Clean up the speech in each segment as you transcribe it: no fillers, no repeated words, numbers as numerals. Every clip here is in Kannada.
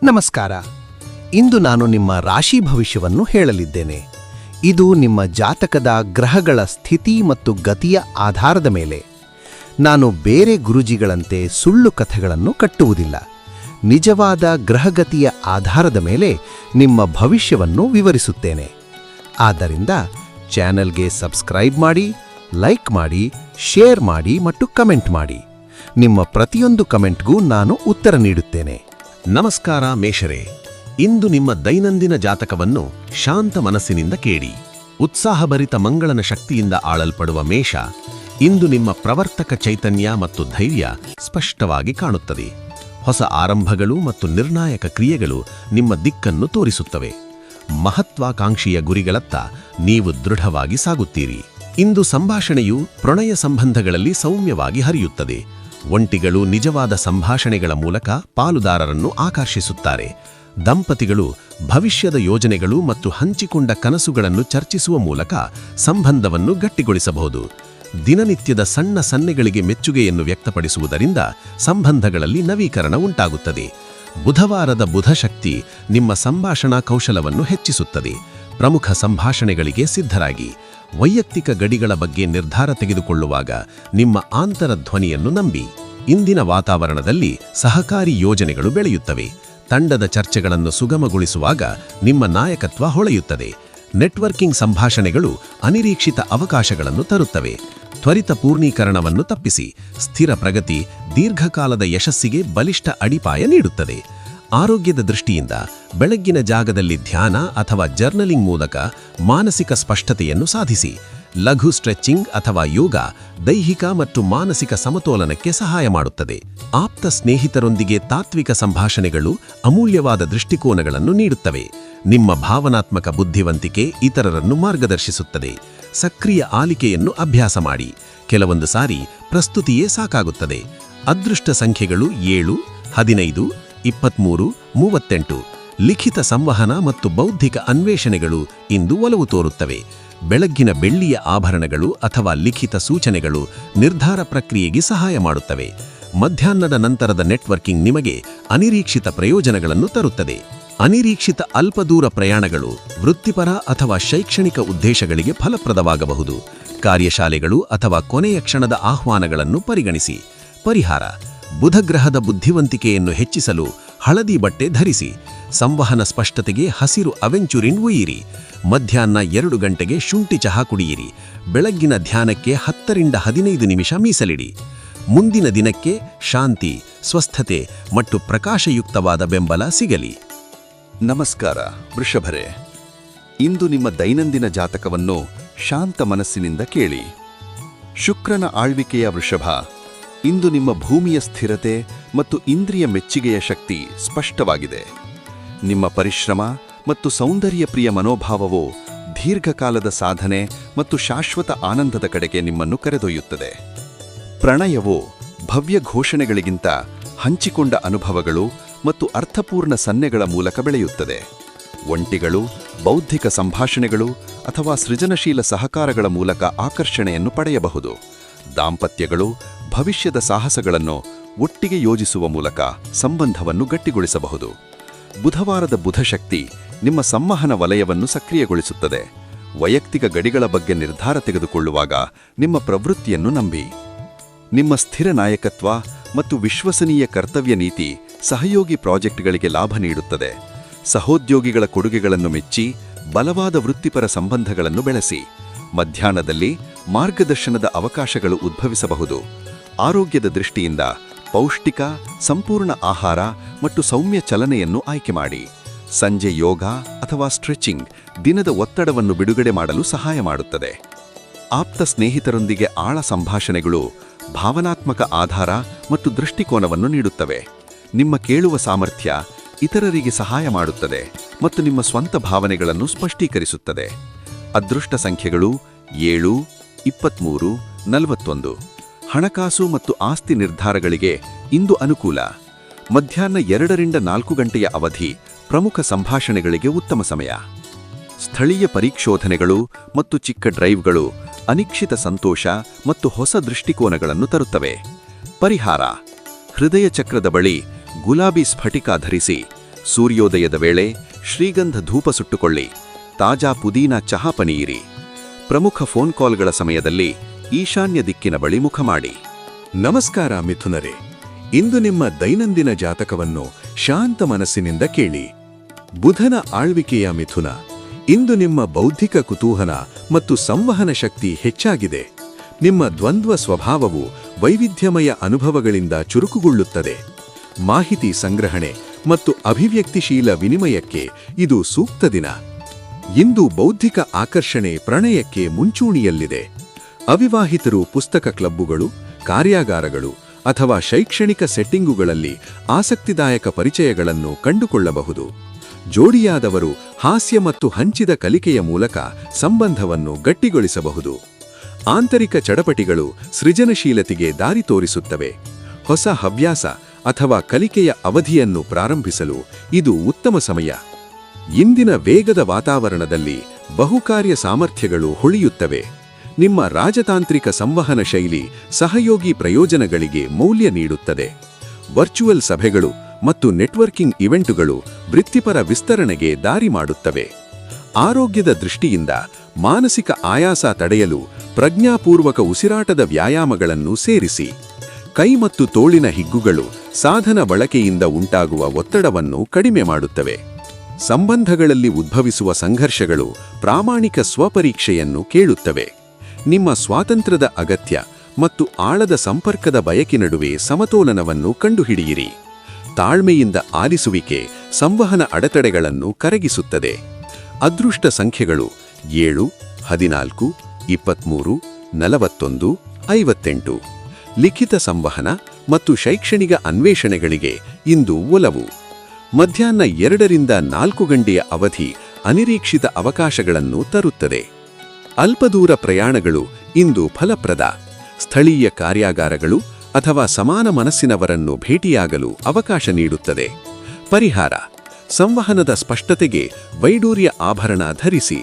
ನಮಸ್ಕಾರ. ಇಂದು ನಾನು ನಿಮ್ಮ ರಾಶಿ ಭವಿಷ್ಯವನ್ನು ಹೇಳಲಿದ್ದೇನೆ. ಇದು ನಿಮ್ಮ ಜಾತಕದ ಗ್ರಹಗಳ ಸ್ಥಿತಿ ಮತ್ತು ಗತಿಯ ಆಧಾರದ ಮೇಲೆ. ನಾನು ಬೇರೆ ಗುರುಜಿಗಳಂತೆ ಸುಳ್ಳು ಕಥೆಗಳನ್ನು ಕಟ್ಟುವುದಿಲ್ಲ. ನಿಜವಾದ ಗ್ರಹಗತಿಯ ಆಧಾರದ ಮೇಲೆ ನಿಮ್ಮ ಭವಿಷ್ಯವನ್ನು ವಿವರಿಸುತ್ತೇನೆ. ಆದ್ದರಿಂದ ಚಾನೆಲ್ಗೆ ಸಬ್ಸ್ಕ್ರೈಬ್ ಮಾಡಿ, ಲೈಕ್ ಮಾಡಿ, ಶೇರ್ ಮಾಡಿ ಮತ್ತು ಕಮೆಂಟ್ ಮಾಡಿ. ನಿಮ್ಮ ಪ್ರತಿಯೊಂದು ಕಮೆಂಟ್ಗೂ ನಾನು ಉತ್ತರ ನೀಡುತ್ತೇನೆ. ನಮಸ್ಕಾರ ಮೇಷರೇ, ಇಂದು ನಿಮ್ಮ ದೈನಂದಿನ ಜಾತಕವನ್ನು ಶಾಂತ ಮನಸ್ಸಿನಿಂದ ಕೇಳಿ. ಉತ್ಸಾಹಭರಿತ ಮಂಗಳನ ಶಕ್ತಿಯಿಂದ ಆಳಲ್ಪಡುವ ಮೇಷ, ಇಂದು ನಿಮ್ಮ ಪ್ರವರ್ತಕ ಚೈತನ್ಯ ಮತ್ತು ಧೈರ್ಯ ಸ್ಪಷ್ಟವಾಗಿ ಕಾಣುತ್ತದೆ. ಹೊಸ ಆರಂಭಗಳು ಮತ್ತು ನಿರ್ಣಾಯಕ ಕ್ರಿಯೆಗಳು ನಿಮ್ಮ ದಿಕ್ಕನ್ನು ತೋರಿಸುತ್ತವೆ. ಮಹತ್ವಾಕಾಂಕ್ಷಿಯ ಗುರಿಗಳತ್ತ ನೀವು ದೃಢವಾಗಿ ಸಾಗುತ್ತೀರಿ. ಇಂದು ಸಂಭಾಷಣೆಯು ಪ್ರಣಯ ಸಂಬಂಧಗಳಲ್ಲಿ ಸೌಮ್ಯವಾಗಿ ಹರಿಯುತ್ತದೆ. ಒಂಟಿಗಳು ನಿಜವಾದ ಸಂಭಾಷಣೆಗಳ ಮೂಲಕ ಪಾಲುದಾರರನ್ನು ಆಕರ್ಷಿಸುತ್ತಾರೆ. ದಂಪತಿಗಳು ಭವಿಷ್ಯದ ಯೋಜನೆಗಳು ಮತ್ತು ಹಂಚಿಕೊಂಡ ಕನಸುಗಳನ್ನು ಚರ್ಚಿಸುವ ಮೂಲಕ ಸಂಬಂಧವನ್ನು ಗಟ್ಟಿಗೊಳಿಸಬಹುದು. ದಿನನಿತ್ಯದ ಸಣ್ಣ ಸನ್ನೆಗಳಿಗೆ ಮೆಚ್ಚುಗೆಯನ್ನು ವ್ಯಕ್ತಪಡಿಸುವುದರಿಂದ ಸಂಬಂಧಗಳಲ್ಲಿ ನವೀಕರಣ ಉಂಟಾಗುತ್ತದೆ. ಬುಧವಾರದ ಬುಧಶಕ್ತಿ ನಿಮ್ಮ ಸಂಭಾಷಣಾ ಕೌಶಲವನ್ನು ಹೆಚ್ಚಿಸುತ್ತದೆ. ಪ್ರಮುಖ ಸಂಭಾಷಣೆಗಳಿಗೆ ಸಿದ್ಧರಾಗಿ. ವೈಯಕ್ತಿಕ ಗಡಿಗಳ ಬಗ್ಗೆ ನಿರ್ಧಾರ ತೆಗೆದುಕೊಳ್ಳುವಾಗ ನಿಮ್ಮ ಆಂತರಧ್ವನಿಯನ್ನು ನಂಬಿ. ಇಂದಿನ ವಾತಾವರಣದಲ್ಲಿ ಸಹಕಾರಿ ಯೋಜನೆಗಳು ಬೆಳೆಯುತ್ತವೆ. ತಂಡದ ಚರ್ಚೆಗಳನ್ನು ಸುಗಮಗೊಳಿಸುವಾಗ ನಿಮ್ಮ ನಾಯಕತ್ವ ಹೊಳೆಯುತ್ತದೆ. ನೆಟ್ವರ್ಕಿಂಗ್ ಸಂಭಾಷಣೆಗಳು ಅನಿರೀಕ್ಷಿತ ಅವಕಾಶಗಳನ್ನು ತರುತ್ತವೆ. ತ್ವರಿತ ಪೂರ್ಣೀಕರಣವನ್ನು ತಪ್ಪಿಸಿ. ಸ್ಥಿರ ಪ್ರಗತಿ ದೀರ್ಘಕಾಲದ ಯಶಸ್ಸಿಗೆ ಬಲಿಷ್ಠ ಅಡಿಪಾಯ ನೀಡುತ್ತದೆ. ಆರೋಗ್ಯದ ದೃಷ್ಟಿಯಿಂದ ಬೆಳಗ್ಗಿನ ಜಾಗದಲ್ಲಿ ಧ್ಯಾನ ಅಥವಾ ಜರ್ನಲಿಂಗ್ ಮೂಲಕ ಮಾನಸಿಕ ಸ್ಪಷ್ಟತೆಯನ್ನು ಸಾಧಿಸಿ. ಲಘು ಸ್ಟ್ರೆಚಿಂಗ್ ಅಥವಾ ಯೋಗ ದೈಹಿಕ ಮತ್ತು ಮಾನಸಿಕ ಸಮತೋಲನಕ್ಕೆ ಸಹಾಯ ಮಾಡುತ್ತದೆ. ಆಪ್ತ ಸ್ನೇಹಿತರೊಂದಿಗೆ ತಾತ್ವಿಕ ಸಂಭಾಷಣೆಗಳು ಅಮೂಲ್ಯವಾದ ದೃಷ್ಟಿಕೋನಗಳನ್ನು ನೀಡುತ್ತವೆ. ನಿಮ್ಮ ಭಾವನಾತ್ಮಕ ಬುದ್ಧಿವಂತಿಕೆ ಇತರರನ್ನು ಮಾರ್ಗದರ್ಶಿಸುತ್ತದೆ. ಸಕ್ರಿಯ ಆಲಿಕೆಯನ್ನು ಅಭ್ಯಾಸ ಮಾಡಿ. ಕೆಲವೊಂದು ಸಾರಿ ಪ್ರಸ್ತುತಿಯೇ ಸಾಕಾಗುತ್ತದೆ. ಅದೃಷ್ಟ ಸಂಖ್ಯೆಗಳು 7, 15, 23, 38. ಲಿಖಿತ ಸಂವಹನ ಮತ್ತು ಬೌದ್ಧಿಕ ಅನ್ವೇಷಣೆಗಳು ಇಂದು ಒಲವು ತೋರುತ್ತವೆ. ಬೆಳಗ್ಗಿನ ಬೆಳ್ಳಿಯ ಆಭರಣಗಳು ಅಥವಾ ಲಿಖಿತ ಸೂಚನೆಗಳು ನಿರ್ಧಾರ ಪ್ರಕ್ರಿಯೆಗೆ ಸಹಾಯ ಮಾಡುತ್ತವೆ. ಮಧ್ಯಾಹ್ನದ ನಂತರದ ನೆಟ್ವರ್ಕಿಂಗ್ ನಿಮಗೆ ಅನಿರೀಕ್ಷಿತ ಪ್ರಯೋಜನಗಳನ್ನು ತರುತ್ತದೆ. ಅನಿರೀಕ್ಷಿತ ಅಲ್ಪದೂರ ಪ್ರಯಾಣಗಳು ವೃತ್ತಿಪರ ಅಥವಾ ಶೈಕ್ಷಣಿಕ ಉದ್ದೇಶಗಳಿಗೆ ಫಲಪ್ರದವಾಗಬಹುದು. ಕಾರ್ಯಶಾಲೆಗಳು ಅಥವಾ ಕೊನೆಯ ಕ್ಷಣದ ಆಹ್ವಾನಗಳನ್ನು ಪರಿಗಣಿಸಿ. ಪರಿಹಾರ: ಬುಧಗ್ರಹದ ಬುದ್ಧಿವಂತಿಕೆಯನ್ನು ಹೆಚ್ಚಿಸಲು ಹಳದಿ ಬಟ್ಟೆ ಧರಿಸಿ. ಸಂವಹನ ಸ್ಪಷ್ಟತೆಗೆ ಹಸಿರು ಅವೆಂಚುರಿನ್ ಒಯ್ಯಿರಿ. ಮಧ್ಯಾಹ್ನ 2 ಗಂಟೆಗೆ ಶುಂಠಿ ಚಹಾ ಕುಡಿಯಿರಿ. ಬೆಳಗ್ಗಿನ ಧ್ಯಾನಕ್ಕೆ 10 ರಿಂದ 15 ನಿಮಿಷ ಮೀಸಲಿಡಿ. ಮುಂದಿನ ದಿನಕ್ಕೆ ಶಾಂತಿ, ಸ್ವಸ್ಥತೆ ಮತ್ತು ಪ್ರಕಾಶಯುಕ್ತವಾದ ಬೆಂಬಲ ಸಿಗಲಿ. ನಮಸ್ಕಾರ ವೃಷಭರೇ, ಇಂದು ನಿಮ್ಮ ದೈನಂದಿನ ಜಾತಕವನ್ನು ಶಾಂತ ಮನಸ್ಸಿನಿಂದ ಕೇಳಿ. ಶುಕ್ರನ ಆಳ್ವಿಕೆಯ ವೃಷಭ, ಇಂದು ನಿಮ್ಮ ಭೂಮಿಯ ಸ್ಥಿರತೆ ಮತ್ತು ಇಂದ್ರಿಯ ಮೆಚ್ಚುಗೆಯ ಶಕ್ತಿ ಸ್ಪಷ್ಟವಾಗಿದೆ. ನಿಮ್ಮ ಪರಿಶ್ರಮ ಮತ್ತು ಸೌಂದರ್ಯಪ್ರಿಯ ಮನೋಭಾವವು ದೀರ್ಘಕಾಲದ ಸಾಧನೆ ಮತ್ತು ಶಾಶ್ವತ ಆನಂದದ ಕಡೆಗೆ ನಿಮ್ಮನ್ನು ಕರೆದೊಯ್ಯುತ್ತದೆ. ಪ್ರಣಯವು ಭವ್ಯ ಘೋಷಣೆಗಳಿಗಿಂತ ಹಂಚಿಕೊಂಡ ಅನುಭವಗಳು ಮತ್ತು ಅರ್ಥಪೂರ್ಣ ಸನ್ನೆಗಳ ಮೂಲಕ ಬೆಳೆಯುತ್ತದೆ. ಒಂಟಿಗಳು ಬೌದ್ಧಿಕ ಸಂಭಾಷಣೆಗಳು ಅಥವಾ ಸೃಜನಶೀಲ ಸಹಕಾರಗಳ ಮೂಲಕ ಆಕರ್ಷಣೆಯನ್ನು ಪಡೆಯಬಹುದು. ದಾಂಪತ್ಯಗಳು ಭವಿಷ್ಯದ ಸಾಹಸಗಳನ್ನು ಒಟ್ಟಿಗೆ ಯೋಜಿಸುವ ಮೂಲಕ ಸಂಬಂಧವನ್ನು ಗಟ್ಟಿಗೊಳಿಸಬಹುದು. ಬುಧವಾರದ ಬುಧಶಕ್ತಿ ನಿಮ್ಮ ಸಂವಹನ ವಲಯವನ್ನು ಸಕ್ರಿಯಗೊಳಿಸುತ್ತದೆ. ವೈಯಕ್ತಿಕ ಗಡಿಗಳ ಬಗ್ಗೆ ನಿರ್ಧಾರ ತೆಗೆದುಕೊಳ್ಳುವಾಗ ನಿಮ್ಮ ಪ್ರವೃತ್ತಿಯನ್ನು ನಂಬಿ. ನಿಮ್ಮ ಸ್ಥಿರ ನಾಯಕತ್ವ ಮತ್ತು ವಿಶ್ವಸನೀಯ ಕರ್ತವ್ಯ ನೀತಿ ಸಹಯೋಗಿ ಪ್ರಾಜೆಕ್ಟ್ಗಳಿಗೆ ಲಾಭ ನೀಡುತ್ತದೆ. ಸಹೋದ್ಯೋಗಿಗಳ ಕೊಡುಗೆಗಳನ್ನು ಮೆಚ್ಚಿ ಬಲವಾದ ವೃತ್ತಿಪರ ಸಂಬಂಧಗಳನ್ನು ಬೆಳೆಸಿ. ಮಧ್ಯಾಹ್ನದಲ್ಲಿ ಮಾರ್ಗದರ್ಶನದ ಅವಕಾಶಗಳು ಉದ್ಭವಿಸಬಹುದು. ಆರೋಗ್ಯದ ದೃಷ್ಟಿಯಿಂದ ಪೌಷ್ಟಿಕ, ಸಂಪೂರ್ಣ ಆಹಾರ ಮತ್ತು ಸೌಮ್ಯ ಚಲನೆಯನ್ನು ಆಯ್ಕೆ ಮಾಡಿ. ಸಂಜೆ ಯೋಗ ಅಥವಾ ಸ್ಟ್ರೆಚಿಂಗ್ ದಿನದ ಒತ್ತಡವನ್ನು ಬಿಡುಗಡೆ ಮಾಡಲು ಸಹಾಯ ಮಾಡುತ್ತದೆ. ಆಪ್ತ ಸ್ನೇಹಿತರೊಂದಿಗೆ ಆಳ ಸಂಭಾಷಣೆಗಳು ಭಾವನಾತ್ಮಕ ಆಧಾರ ಮತ್ತು ದೃಷ್ಟಿಕೋನವನ್ನು ನೀಡುತ್ತವೆ. ನಿಮ್ಮ ಕೇಳುವ ಸಾಮರ್ಥ್ಯ ಇತರರಿಗೆ ಸಹಾಯ ಮಾಡುತ್ತದೆ ಮತ್ತು ನಿಮ್ಮ ಸ್ವಂತ ಭಾವನೆಗಳನ್ನು ಸ್ಪಷ್ಟೀಕರಿಸುತ್ತದೆ. ಅದೃಷ್ಟ ಸಂಖ್ಯೆಗಳು 7, 23, 41. ಹಣಕಾಸು ಮತ್ತು ಆಸ್ತಿ ನಿರ್ಧಾರಗಳಿಗೆ ಇಂದು ಅನುಕೂಲ. ಮಧ್ಯಾಹ್ನ 2 ರಿಂದ 4 ಗಂಟೆಯ ಅವಧಿ ಪ್ರಮುಖ ಸಂಭಾಷಣೆಗಳಿಗೆ ಉತ್ತಮ ಸಮಯ. ಸ್ಥಳೀಯ ಪರೀಕ್ಷೋಧನೆಗಳು ಮತ್ತು ಚಿಕ್ಕ ಡ್ರೈವ್ಗಳು ಅನಿಶ್ಚಿತ ಸಂತೋಷ ಮತ್ತು ಹೊಸ ದೃಷ್ಟಿಕೋನಗಳನ್ನು ತರುತ್ತವೆ. ಪರಿಹಾರ: ಹೃದಯ ಚಕ್ರದ ಬಳಿ ಗುಲಾಬಿ ಸ್ಫಟಿಕ ಧರಿಸಿ ಸೂರ್ಯೋದಯದ ವೇಳೆ ಶ್ರೀಗಂಧ ಧೂಪ ಸುಟ್ಟುಕೊಳ್ಳಿ, ತಾಜಾ ಪುದೀನ ಚಹಾ ಪನೀಯಿರಿ. ಪ್ರಮುಖ ಫೋನ್ ಕಾಲ್ಗಳ ಸಮಯದಲ್ಲಿ ಈಶಾನ್ಯ ದಿಕ್ಕಿನ ಬಳಿ ಮುಖ ಮಾಡಿ. ನಮಸ್ಕಾರ ಮಿಥುನರೇ, ಇಂದು ನಿಮ್ಮ ದೈನಂದಿನ ಜಾತಕವನ್ನು ಶಾಂತ ಮನಸ್ಸಿನಿಂದ ಕೇಳಿ. ಬುಧನ ಆಳ್ವಿಕೆಯ ಮಿಥುನ. ಇಂದು ನಿಮ್ಮ ಬೌದ್ಧಿಕ ಕುತೂಹಲ ಮತ್ತು ಸಂವಹನ ಶಕ್ತಿ ಹೆಚ್ಚಾಗಿದೆ. ನಿಮ್ಮ ದ್ವಂದ್ವ ಸ್ವಭಾವವು ವೈವಿಧ್ಯಮಯ ಅನುಭವಗಳಿಂದ ಚುರುಕುಗೊಳ್ಳುತ್ತದೆ. ಮಾಹಿತಿ ಸಂಗ್ರಹಣೆ ಮತ್ತು ಅಭಿವ್ಯಕ್ತಿಶೀಲ ವಿನಿಮಯಕ್ಕೆ ಇದು ಸೂಕ್ತ ದಿನ. ಇಂದು ಬೌದ್ಧಿಕ ಆಕರ್ಷಣೆ ಪ್ರಣಯಕ್ಕೆ ಮುಂಚೂಣಿಯಲ್ಲಿದೆ. ಅವಿವಾಹಿತರು ಪುಸ್ತಕ ಕ್ಲಬ್ಬುಗಳು, ಕಾರ್ಯಾಗಾರಗಳು ಅಥವಾ ಶೈಕ್ಷಣಿಕ ಸೆಟ್ಟಿಂಗುಗಳಲ್ಲಿ ಆಸಕ್ತಿದಾಯಕ ಪರಿಚಯಗಳನ್ನು ಕಂಡುಕೊಳ್ಳಬಹುದು. ಜೋಡಿಯಾದವರು ಹಾಸ್ಯ ಮತ್ತು ಹಂಚಿದ ಕಲಿಕೆಯ ಮೂಲಕ ಸಂಬಂಧವನ್ನು ಗಟ್ಟಿಗೊಳಿಸಬಹುದು. ಆಂತರಿಕ ಚಡಪಟಿಗಳು ಸೃಜನಶೀಲತೆಗೆ ದಾರಿ ತೋರಿಸುತ್ತವೆ. ಹೊಸ ಹವ್ಯಾಸ ಅಥವಾ ಕಲಿಕೆಯ ಅವಧಿಯನ್ನು ಪ್ರಾರಂಭಿಸಲು ಇದು ಉತ್ತಮ ಸಮಯ. ಇಂದಿನ ವೇಗದ ವಾತಾವರಣದಲ್ಲಿ ಬಹುಕಾರ್ಯ ಸಾಮರ್ಥ್ಯಗಳು ಹೊಳೆಯುತ್ತವೆ. ನಿಮ್ಮ ರಾಜತಾಂತ್ರಿಕ ಸಂವಹನ ಶೈಲಿ ಸಹಯೋಗಿ ಪ್ರಯೋಜನಗಳಿಗೆ ಮೌಲ್ಯ ನೀಡುತ್ತದೆ. ವರ್ಚುವಲ್ ಸಭೆಗಳು ಮತ್ತು ನೆಟ್ವರ್ಕಿಂಗ್ ಇವೆಂಟುಗಳು ವೃತ್ತಿಪರ ವಿಸ್ತರಣೆಗೆ ದಾರಿ ಮಾಡುತ್ತವೆ. ಆರೋಗ್ಯದ ದೃಷ್ಟಿಯಿಂದ ಮಾನಸಿಕ ಆಯಾಸ ತಡೆಯಲು ಪ್ರಜ್ಞಾಪೂರ್ವಕ ಉಸಿರಾಟದ ವ್ಯಾಯಾಮಗಳನ್ನು ಸೇರಿಸಿ. ಕೈ ಮತ್ತು ತೋಳಿನ ಹಿಗ್ಗುಗಳು ಸಾಧನ ಬಳಕೆಯಿಂದ ಉಂಟಾಗುವ ಒತ್ತಡವನ್ನು ಕಡಿಮೆ ಮಾಡುತ್ತವೆ. ಸಂಬಂಧಗಳಲ್ಲಿ ಉದ್ಭವಿಸುವ ಸಂಘರ್ಷಗಳು ಪ್ರಾಮಾಣಿಕ ಸ್ವಪರೀಕ್ಷೆಯನ್ನು ಕೇಳುತ್ತವೆ. ನಿಮ್ಮ ಸ್ವಾತಂತ್ರ್ಯದ ಅಗತ್ಯ ಮತ್ತು ಆಳದ ಸಂಪರ್ಕದ ಬಯಕೆ ನಡುವೆ ಸಮತೋಲನವನ್ನು ಕಂಡುಹಿಡಿಯಿರಿ. ತಾಳ್ಮೆಯಿಂದ ಆಲಿಸುವಿಕೆ ಸಂವಹನ ಅಡೆತಡೆಗಳನ್ನು ಕರಗಿಸುತ್ತದೆ. ಅದೃಷ್ಟ ಸಂಖ್ಯೆಗಳು 7, 14, 23, 41, 58. ಲಿಖಿತ ಸಂವಹನ ಮತ್ತು ಶೈಕ್ಷಣಿಕ ಅನ್ವೇಷಣೆಗಳಿಗೆ ಇಂದು ಒಲವು. ಮಧ್ಯಾಹ್ನ 2 ರಿಂದ 4 ಗಂಟೆಯ ಅವಧಿ ಅನಿರೀಕ್ಷಿತ ಅವಕಾಶಗಳನ್ನು ತರುತ್ತದೆ. ಅಲ್ಪದೂರ ಪ್ರಯಾಣಗಳು ಇಂದು ಫಲಪ್ರದ. ಸ್ಥಳೀಯ ಕಾರ್ಯಾಗಾರಗಳು ಅಥವಾ ಸಮಾನ ಮನಸ್ಸಿನವರನ್ನು ಭೇಟಿಯಾಗಲು ಅವಕಾಶ ನೀಡುತ್ತದೆ. ಪರಿಹಾರ: ಸಂವಹನದ ಸ್ಪಷ್ಟತೆಗೆ ವೈಡೂರ್ಯ ಆಭರಣ ಧರಿಸಿ.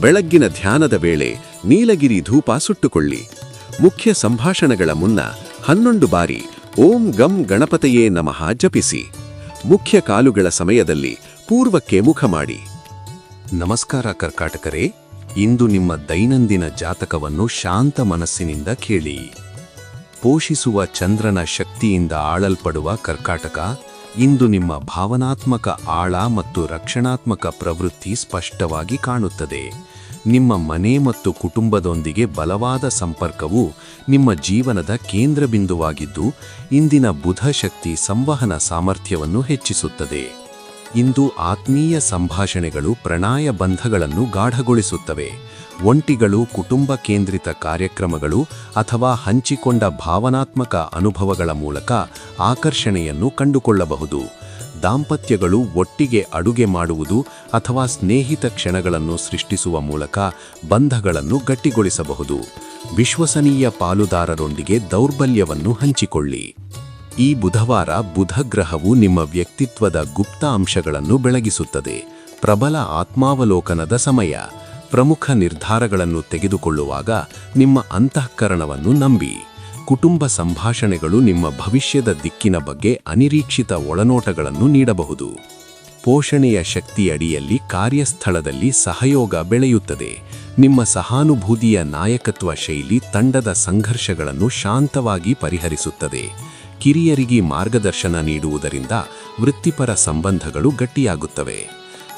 ಬೆಳಗ್ಗಿನ ಧ್ಯಾನದ ವೇಳೆ ನೀಲಗಿರಿ ಧೂಪ ಸುಟ್ಟುಕೊಳ್ಳಿ. ಮುಖ್ಯ ಸಂಭಾಷಣೆಗಳ ಮುನ್ನ 11 ಬಾರಿ ಓಂ ಗಂ ಗಣಪತಯೇ ನಮಃ ಜಪಿಸಿ. ಮುಖ್ಯ ಕಾಲುಗಳ ಸಮಯದಲ್ಲಿ ಪೂರ್ವಕ್ಕೆ ಮುಖ ಮಾಡಿ. ನಮಸ್ಕಾರ ಕರ್ಕಾಟಕರೇ, ಇಂದು ನಿಮ್ಮ ದೈನಂದಿನ ಜಾತಕವನ್ನು ಶಾಂತ ಮನಸ್ಸಿನಿಂದ ಕೇಳಿ. ಪೋಷಿಸುವ ಚಂದ್ರನ ಶಕ್ತಿಯಿಂದ ಆಳಲ್ಪಡುವ ಕರ್ಕಾಟಕ, ಇಂದು ನಿಮ್ಮ ಭಾವನಾತ್ಮಕ ಆಳ ಮತ್ತು ರಕ್ಷಣಾತ್ಮಕ ಪ್ರವೃತ್ತಿ ಸ್ಪಷ್ಟವಾಗಿ ಕಾಣುತ್ತದೆ. ನಿಮ್ಮ ಮನೆ ಮತ್ತು ಕುಟುಂಬದೊಂದಿಗೆ ಬಲವಾದ ಸಂಪರ್ಕವು ನಿಮ್ಮ ಜೀವನದ ಕೇಂದ್ರಬಿಂದುವಾಗಿದ್ದು, ಇಂದಿನ ಬುಧ ಶಕ್ತಿ ಸಂವಹನ ಸಾಮರ್ಥ್ಯವನ್ನು ಹೆಚ್ಚಿಸುತ್ತದೆ. ಇಂದು ಆತ್ಮೀಯ ಸಂಭಾಷಣೆಗಳು ಪ್ರಣಯ ಬಂಧಗಳನ್ನು ಗಾಢಗೊಳಿಸುತ್ತವೆ. ಒಂಟಿಗಳು ಕುಟುಂಬ ಕೇಂದ್ರಿತ ಕಾರ್ಯಕ್ರಮಗಳು ಅಥವಾ ಹಂಚಿಕೊಂಡ ಭಾವನಾತ್ಮಕ ಅನುಭವಗಳ ಮೂಲಕ ಆಕರ್ಷಣೆಯನ್ನು ಕಂಡುಕೊಳ್ಳಬಹುದು. ದಾಂಪತ್ಯಗಳು ಒಟ್ಟಿಗೆ ಅಡುಗೆ ಮಾಡುವುದು ಅಥವಾ ಸ್ನೇಹಿತ ಕ್ಷಣಗಳನ್ನು ಸೃಷ್ಟಿಸುವ ಮೂಲಕ ಬಂಧಗಳನ್ನು ಗಟ್ಟಿಗೊಳಿಸಬಹುದು. ವಿಶ್ವಸನೀಯ ಪಾಲುದಾರರೊಂದಿಗೆ ದೌರ್ಬಲ್ಯವನ್ನು ಹಂಚಿಕೊಳ್ಳಿ. ಈ ಬುಧವಾರ ಬುಧ ಗ್ರಹವು ನಿಮ್ಮ ವ್ಯಕ್ತಿತ್ವದ ಗುಪ್ತ ಅಂಶಗಳನ್ನು ಬೆಳಗಿಸುತ್ತದೆ. ಪ್ರಬಲ ಆತ್ಮಾವಲೋಕನದ ಸಮಯ. ಪ್ರಮುಖ ನಿರ್ಧಾರಗಳನ್ನು ತೆಗೆದುಕೊಳ್ಳುವಾಗ ನಿಮ್ಮ ಅಂತಃಕರಣವನ್ನು ನಂಬಿ. ಕುಟುಂಬ ಸಂಭಾಷಣೆಗಳು ನಿಮ್ಮ ಭವಿಷ್ಯದ ದಿಕ್ಕಿನ ಬಗ್ಗೆ ಅನಿರೀಕ್ಷಿತ ಒಳನೋಟಗಳನ್ನು ನೀಡಬಹುದು. ಪೋಷಣೆಯ ಶಕ್ತಿಯಡಿಯಲ್ಲಿ ಕಾರ್ಯಸ್ಥಳದಲ್ಲಿ ಸಹಯೋಗ ಬೆಳೆಯುತ್ತದೆ. ನಿಮ್ಮ ಸಹಾನುಭೂತಿಯ ನಾಯಕತ್ವ ಶೈಲಿ ತಂಡದ ಸಂಘರ್ಷಗಳನ್ನು ಶಾಂತವಾಗಿ ಪರಿಹರಿಸುತ್ತದೆ. ಕಿರಿಯರಿಗೆ ಮಾರ್ಗದರ್ಶನ ನೀಡುವುದರಿಂದ ವೃತ್ತಿಪರ ಸಂಬಂಧಗಳು ಗಟ್ಟಿಯಾಗುತ್ತವೆ.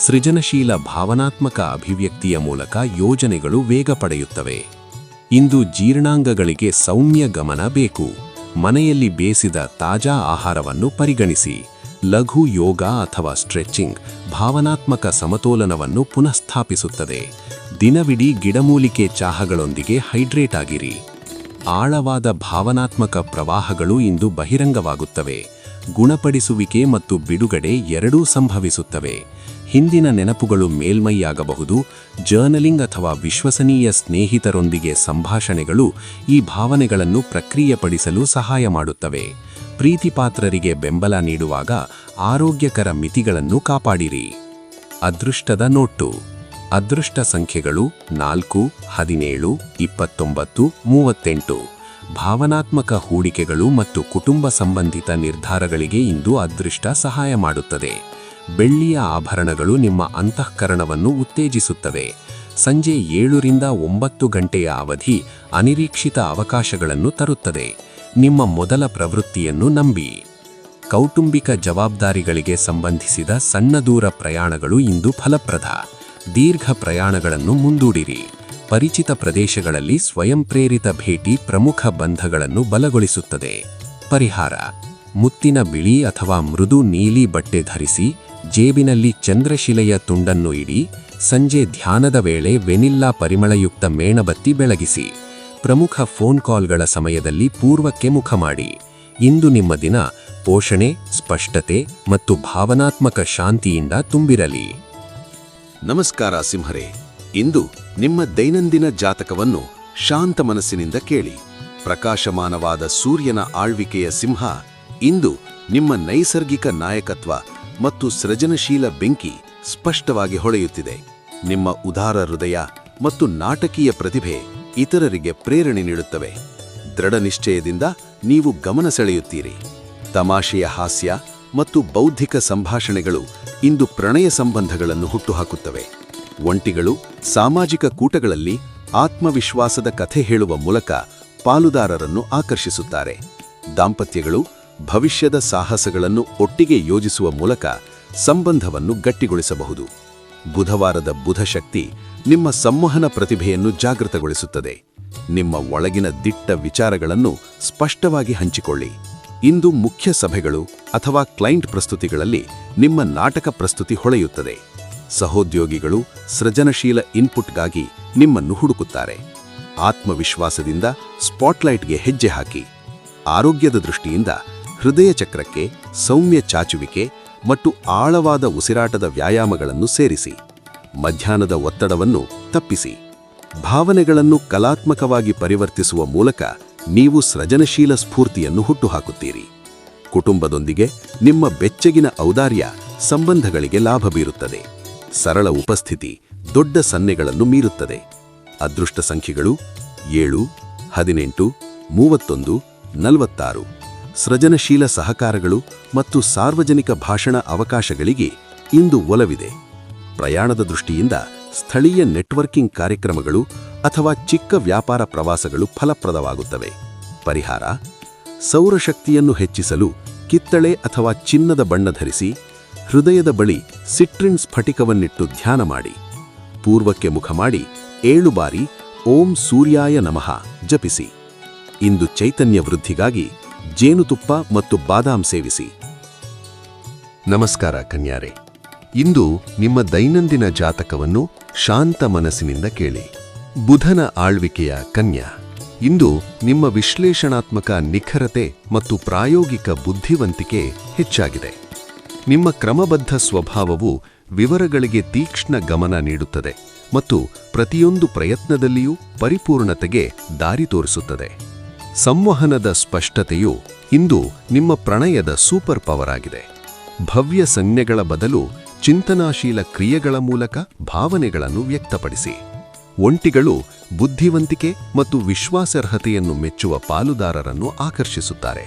ಸೃಜನಶೀಲ ಭಾವನಾತ್ಮಕ ಅಭಿವ್ಯಕ್ತಿಯ ಮೂಲಕ ಯೋಜನೆಗಳು ವೇಗ ಪಡೆಯುತ್ತವೆ. ಇಂದು ಜೀರ್ಣಾಂಗಗಳಿಗೆ ಸೌಮ್ಯ ಗಮನ ಬೇಕು. ಮನೆಯಲ್ಲಿ ಬೇಯಿಸಿದ ತಾಜಾ ಆಹಾರವನ್ನು ಪರಿಗಣಿಸಿ. ಲಘು ಯೋಗ ಅಥವಾ ಸ್ಟ್ರೆಚಿಂಗ್ ಭಾವನಾತ್ಮಕ ಸಮತೋಲನವನ್ನು ಪುನಃಸ್ಥಾಪಿಸುತ್ತದೆ. ದಿನವಿಡೀ ಗಿಡಮೂಲಿಕೆ ಚಹಾಗಳೊಂದಿಗೆ ಹೈಡ್ರೇಟ್ ಆಗಿರಿ. ಆಳವಾದ ಭಾವನಾತ್ಮಕ ಪ್ರವಾಹಗಳು ಇಂದು ಬಹಿರಂಗವಾಗುತ್ತವೆ. ಗುಣಪಡಿಸುವಿಕೆ ಮತ್ತು ಬಿಡುಗಡೆ ಎರಡೂ ಸಂಭವಿಸುತ್ತವೆ. ಹಿಂದಿನ ನೆನಪುಗಳು ಮೇಲ್ಮೈಯಾಗಬಹುದು. ಜರ್ನಲಿಂಗ್ ಅಥವಾ ವಿಶ್ವಸನೀಯ ಸ್ನೇಹಿತರೊಂದಿಗೆ ಸಂಭಾಷಣೆಗಳು ಈ ಭಾವನೆಗಳನ್ನು ಪ್ರಕ್ರಿಯೆಪಡಿಸಲು ಸಹಾಯ ಮಾಡುತ್ತವೆ. ಪ್ರೀತಿಪಾತ್ರರಿಗೆ ಬೆಂಬಲ ನೀಡುವಾಗ ಆರೋಗ್ಯಕರ ಮಿತಿಗಳನ್ನು ಕಾಪಾಡಿರಿ. ಅದೃಷ್ಟದ ನೋಟು. ಅದೃಷ್ಟ ಸಂಖ್ಯೆಗಳು 4, 17, 29, 38. ಭಾವನಾತ್ಮಕ ಹೂಡಿಕೆಗಳು ಮತ್ತು ಕುಟುಂಬ ಸಂಬಂಧಿತ ನಿರ್ಧಾರಗಳಿಗೆ ಇಂದು ಅದೃಷ್ಟ ಸಹಾಯ ಮಾಡುತ್ತದೆ. ಬೆಳ್ಳಿಯ ಆಭರಣಗಳು ನಿಮ್ಮ ಅಂತಃಕರಣವನ್ನು ಉತ್ತೇಜಿಸುತ್ತವೆ. ಸಂಜೆ 7 ರಿಂದ 9 ಗಂಟೆಯ ಅವಧಿ ಅನಿರೀಕ್ಷಿತ ಅವಕಾಶಗಳನ್ನು ತರುತ್ತದೆ. ನಿಮ್ಮ ಮೊದಲ ಪ್ರವೃತ್ತಿಯನ್ನು ನಂಬಿ. ಕೌಟುಂಬಿಕ ಜವಾಬ್ದಾರಿಗಳಿಗೆ ಸಂಬಂಧಿಸಿದ ಸಣ್ಣ ದೂರ ಪ್ರಯಾಣಗಳು ಇಂದು ಫಲಪ್ರದ. ದೀರ್ಘ ಪ್ರಯಾಣಗಳನ್ನು ಮುಂದೂಡಿರಿ. ಪರಿಚಿತ ಪ್ರದೇಶಗಳಲ್ಲಿ ಸ್ವಯಂ ಪ್ರೇರಿತ ಭೇಟಿ ಪ್ರಮುಖ ಬಂಧಗಳನ್ನು ಬಲಗೊಳಿಸುತ್ತದೆ. ಪರಿಹಾರ: ಮುತ್ತಿನ ಬಿಳಿ ಅಥವಾ ಮೃದು ನೀಲಿ ಬಟ್ಟೆ ಧರಿಸಿ, ಜೇಬಿನಲ್ಲಿ ಚಂದ್ರಶಿಲೆಯ ತುಂಡನ್ನು ಇಡಿ. ಸಂಜೆ ಧ್ಯಾನದ ವೇಳೆ ವೆನಿಲ್ಲಾ ಪರಿಮಳಯುಕ್ತ ಮೇಣಬತ್ತಿ ಬೆಳಗಿಸಿ. ಪ್ರಮುಖ ಫೋನ್ ಕಾಲ್ಗಳ ಸಮಯದಲ್ಲಿ ಪೂರ್ವಕ್ಕೆ ಮುಖ ಮಾಡಿ. ಇಂದು ನಿಮ್ಮ ದಿನ ಪೋಷಣೆ, ಸ್ಪಷ್ಟತೆ ಮತ್ತು ಭಾವನಾತ್ಮಕ ಶಾಂತಿಯಿಂದ ತುಂಬಿರಲಿ. ನಮಸ್ಕಾರ ಸಿಂಹರೇ, ಇಂದು ನಿಮ್ಮ ದೈನಂದಿನ ಜಾತಕವನ್ನು ಶಾಂತ ಮನಸ್ಸಿನಿಂದ ಕೇಳಿ. ಪ್ರಕಾಶಮಾನವಾದ ಸೂರ್ಯನ ಆಳ್ವಿಕೆಯ ಸಿಂಹ ಇಂದು ನಿಮ್ಮ ನೈಸರ್ಗಿಕ ನಾಯಕತ್ವ ಮತ್ತು ಸೃಜನಶೀಲ ಬೆಂಕಿ ಸ್ಪಷ್ಟವಾಗಿ ಹೊಳೆಯುತ್ತಿದೆ. ನಿಮ್ಮ ಉದಾರ ಹೃದಯ ಮತ್ತು ನಾಟಕೀಯ ಪ್ರತಿಭೆ ಇತರರಿಗೆ ಪ್ರೇರಣೆ ನೀಡುತ್ತವೆ. ದೃಢ ನಿಶ್ಚಯದಿಂದ ನೀವು ಗಮನ ಸೆಳೆಯುತ್ತೀರಿ. ತಮಾಷೆಯ ಹಾಸ್ಯ ಮತ್ತು ಬೌದ್ಧಿಕ ಸಂಭಾಷಣೆಗಳು ಇಂದು ಪ್ರಣಯ ಸಂಬಂಧಗಳನ್ನು ಹುಟ್ಟುಹಾಕುತ್ತವೆ. ಒಂಟಿಗಳು ಸಾಮಾಜಿಕ ಕೂಟಗಳಲ್ಲಿ ಆತ್ಮವಿಶ್ವಾಸದ ಕಥೆ ಹೇಳುವ ಮೂಲಕ ಪಾಲುದಾರರನ್ನು ಆಕರ್ಷಿಸುತ್ತಾರೆ. ದಾಂಪತ್ಯಗಳು ಭವಿಷ್ಯದ ಸಾಹಸಗಳನ್ನು ಒಟ್ಟಿಗೆ ಯೋಜಿಸುವ ಮೂಲಕ ಸಂಬಂಧವನ್ನು ಗಟ್ಟಿಗೊಳಿಸಬಹುದು. ಬುಧವಾರದ ಬುಧಶಕ್ತಿ ನಿಮ್ಮ ಸಂವಹನ ಪ್ರತಿಭೆಯನ್ನು ಜಾಗೃತಗೊಳಿಸುತ್ತದೆ. ನಿಮ್ಮ ಒಳಗಿನ ದಿಟ್ಟ ವಿಚಾರಗಳನ್ನು ಸ್ಪಷ್ಟವಾಗಿ ಹಂಚಿಕೊಳ್ಳಿ. ಇಂದು ಮುಖ್ಯ ಸಭೆಗಳು ಅಥವಾ ಕ್ಲೈಂಟ್ ಪ್ರಸ್ತುತಿಗಳಲ್ಲಿ ನಿಮ್ಮ ನಾಟಕ ಪ್ರಸ್ತುತಿ ಹೊಳೆಯುತ್ತದೆ. ಸಹೋದ್ಯೋಗಿಗಳು ಸೃಜನಶೀಲ ಇನ್ಪುಟ್ಗಾಗಿ ನಿಮ್ಮನ್ನು ಹುಡುಕುತ್ತಾರೆ. ಆತ್ಮವಿಶ್ವಾಸದಿಂದ ಸ್ಪಾಟ್ಲೈಟ್ಗೆ ಹೆಜ್ಜೆ ಹಾಕಿ. ಆರೋಗ್ಯದ ದೃಷ್ಟಿಯಿಂದ ಹೃದಯ ಚಕ್ರಕ್ಕೆ ಸೌಮ್ಯ ಚಾಚುವಿಕೆ ಮತ್ತು ಆಳವಾದ ಉಸಿರಾಟದ ವ್ಯಾಯಾಮಗಳನ್ನು ಸೇರಿಸಿ. ಮಧ್ಯಾಹ್ನದ ಒತ್ತಡವನ್ನು ತಪ್ಪಿಸಿ. ಭಾವನೆಗಳನ್ನು ಕಲಾತ್ಮಕವಾಗಿ ಪರಿವರ್ತಿಸುವ ಮೂಲಕ ನೀವು ಸೃಜನಶೀಲ ಸ್ಫೂರ್ತಿಯನ್ನು ಹುಟ್ಟುಹಾಕುತ್ತೀರಿ. ಕುಟುಂಬದೊಂದಿಗೆ ನಿಮ್ಮ ಬೆಚ್ಚಗಿನ ಔದಾರ್ಯ ಸಂಬಂಧಗಳಿಗೆ ಲಾಭ ಬೀರುತ್ತದೆ. ಸರಳ ಉಪಸ್ಥಿತಿ ದೊಡ್ಡ ಸನ್ನೆಗಳನ್ನು ಮೀರುತ್ತದೆ. ಅದೃಷ್ಟ ಸಂಖ್ಯೆಗಳು 7, 18, 31, 46. ಸೃಜನಶೀಲ ಸಹಕಾರಗಳು ಮತ್ತು ಸಾರ್ವಜನಿಕ ಭಾಷಣ ಅವಕಾಶಗಳಿಗೆ ಇಂದು ಒಲವಿದೆ. ಪ್ರಯಾಣದ ದೃಷ್ಟಿಯಿಂದ ಸ್ಥಳೀಯ ನೆಟ್ವರ್ಕಿಂಗ್ ಕಾರ್ಯಕ್ರಮಗಳು ಅಥವಾ ಚಿಕ್ಕ ವ್ಯಾಪಾರ ಪ್ರವಾಸಗಳು ಫಲಪ್ರದವಾಗುತ್ತವೆ. ಪರಿಹಾರ: ಸೌರಶಕ್ತಿಯನ್ನು ಹೆಚ್ಚಿಸಲು ಕಿತ್ತಳೆ ಅಥವಾ ಚಿನ್ನದ ಬಣ್ಣ ಧರಿಸಿ. ಹೃದಯದ ಬಳಿ ಸಿಟ್ರಿನ್ ಸ್ಫಟಿಕವನ್ನಿಟ್ಟು ಧ್ಯಾನ ಮಾಡಿ. ಪೂರ್ವಕ್ಕೆ ಮುಖ ಮಾಡಿ 7 ಬಾರಿ ಓಂ ಸೂರ್ಯಾಯ ನಮಃ ಜಪಿಸಿ. ಇಂದು ಚೈತನ್ಯ ವೃದ್ಧಿಗಾಗಿ ಜೇನುತುಪ್ಪ ಮತ್ತು ಬಾದಾಮ್ ಸೇವಿಸಿ. ನಮಸ್ಕಾರ ಕನ್ಯಾರೆ, ಇಂದು ನಿಮ್ಮ ದೈನಂದಿನ ಜಾತಕವನ್ನು ಶಾಂತ ಮನಸ್ಸಿನಿಂದ ಕೇಳಿ. ಬುಧನ ಆಳ್ವಿಕೆಯ ಕನ್ಯಾ ಇಂದು ನಿಮ್ಮ ವಿಶ್ಲೇಷಣಾತ್ಮಕ ನಿಖರತೆ ಮತ್ತು ಪ್ರಾಯೋಗಿಕ ಬುದ್ಧಿವಂತಿಕೆ ಹೆಚ್ಚಾಗಿದೆ. ನಿಮ್ಮ ಕ್ರಮಬದ್ಧ ಸ್ವಭಾವವು ವಿವರಗಳಿಗೆ ತೀಕ್ಷ್ಣ ಗಮನ ನೀಡುತ್ತದೆ ಮತ್ತು ಪ್ರತಿಯೊಂದು ಪ್ರಯತ್ನದಲ್ಲಿಯೂ ಪರಿಪೂರ್ಣತೆಗೆ ದಾರಿ ತೋರಿಸುತ್ತದೆ. ಸಂವಹನದ ಸ್ಪಷ್ಟತೆಯು ಇಂದು ನಿಮ್ಮ ಪ್ರಣಯದ ಸೂಪರ್ ಪವರ್ ಆಗಿದೆ. ಭವ್ಯ ಸಂಜ್ಞೆಗಳ ಬದಲು ಚಿಂತನಾಶೀಲ ಕ್ರಿಯೆಗಳ ಮೂಲಕ ಭಾವನೆಗಳನ್ನು ವ್ಯಕ್ತಪಡಿಸಿ. ಒಂಟಿಗಳು ಬುದ್ಧಿವಂತಿಕೆ ಮತ್ತು ವಿಶ್ವಾಸಾರ್ಹತೆಯನ್ನು ಮೆಚ್ಚುವ ಪಾಲುದಾರರನ್ನು ಆಕರ್ಷಿಸುತ್ತಾರೆ.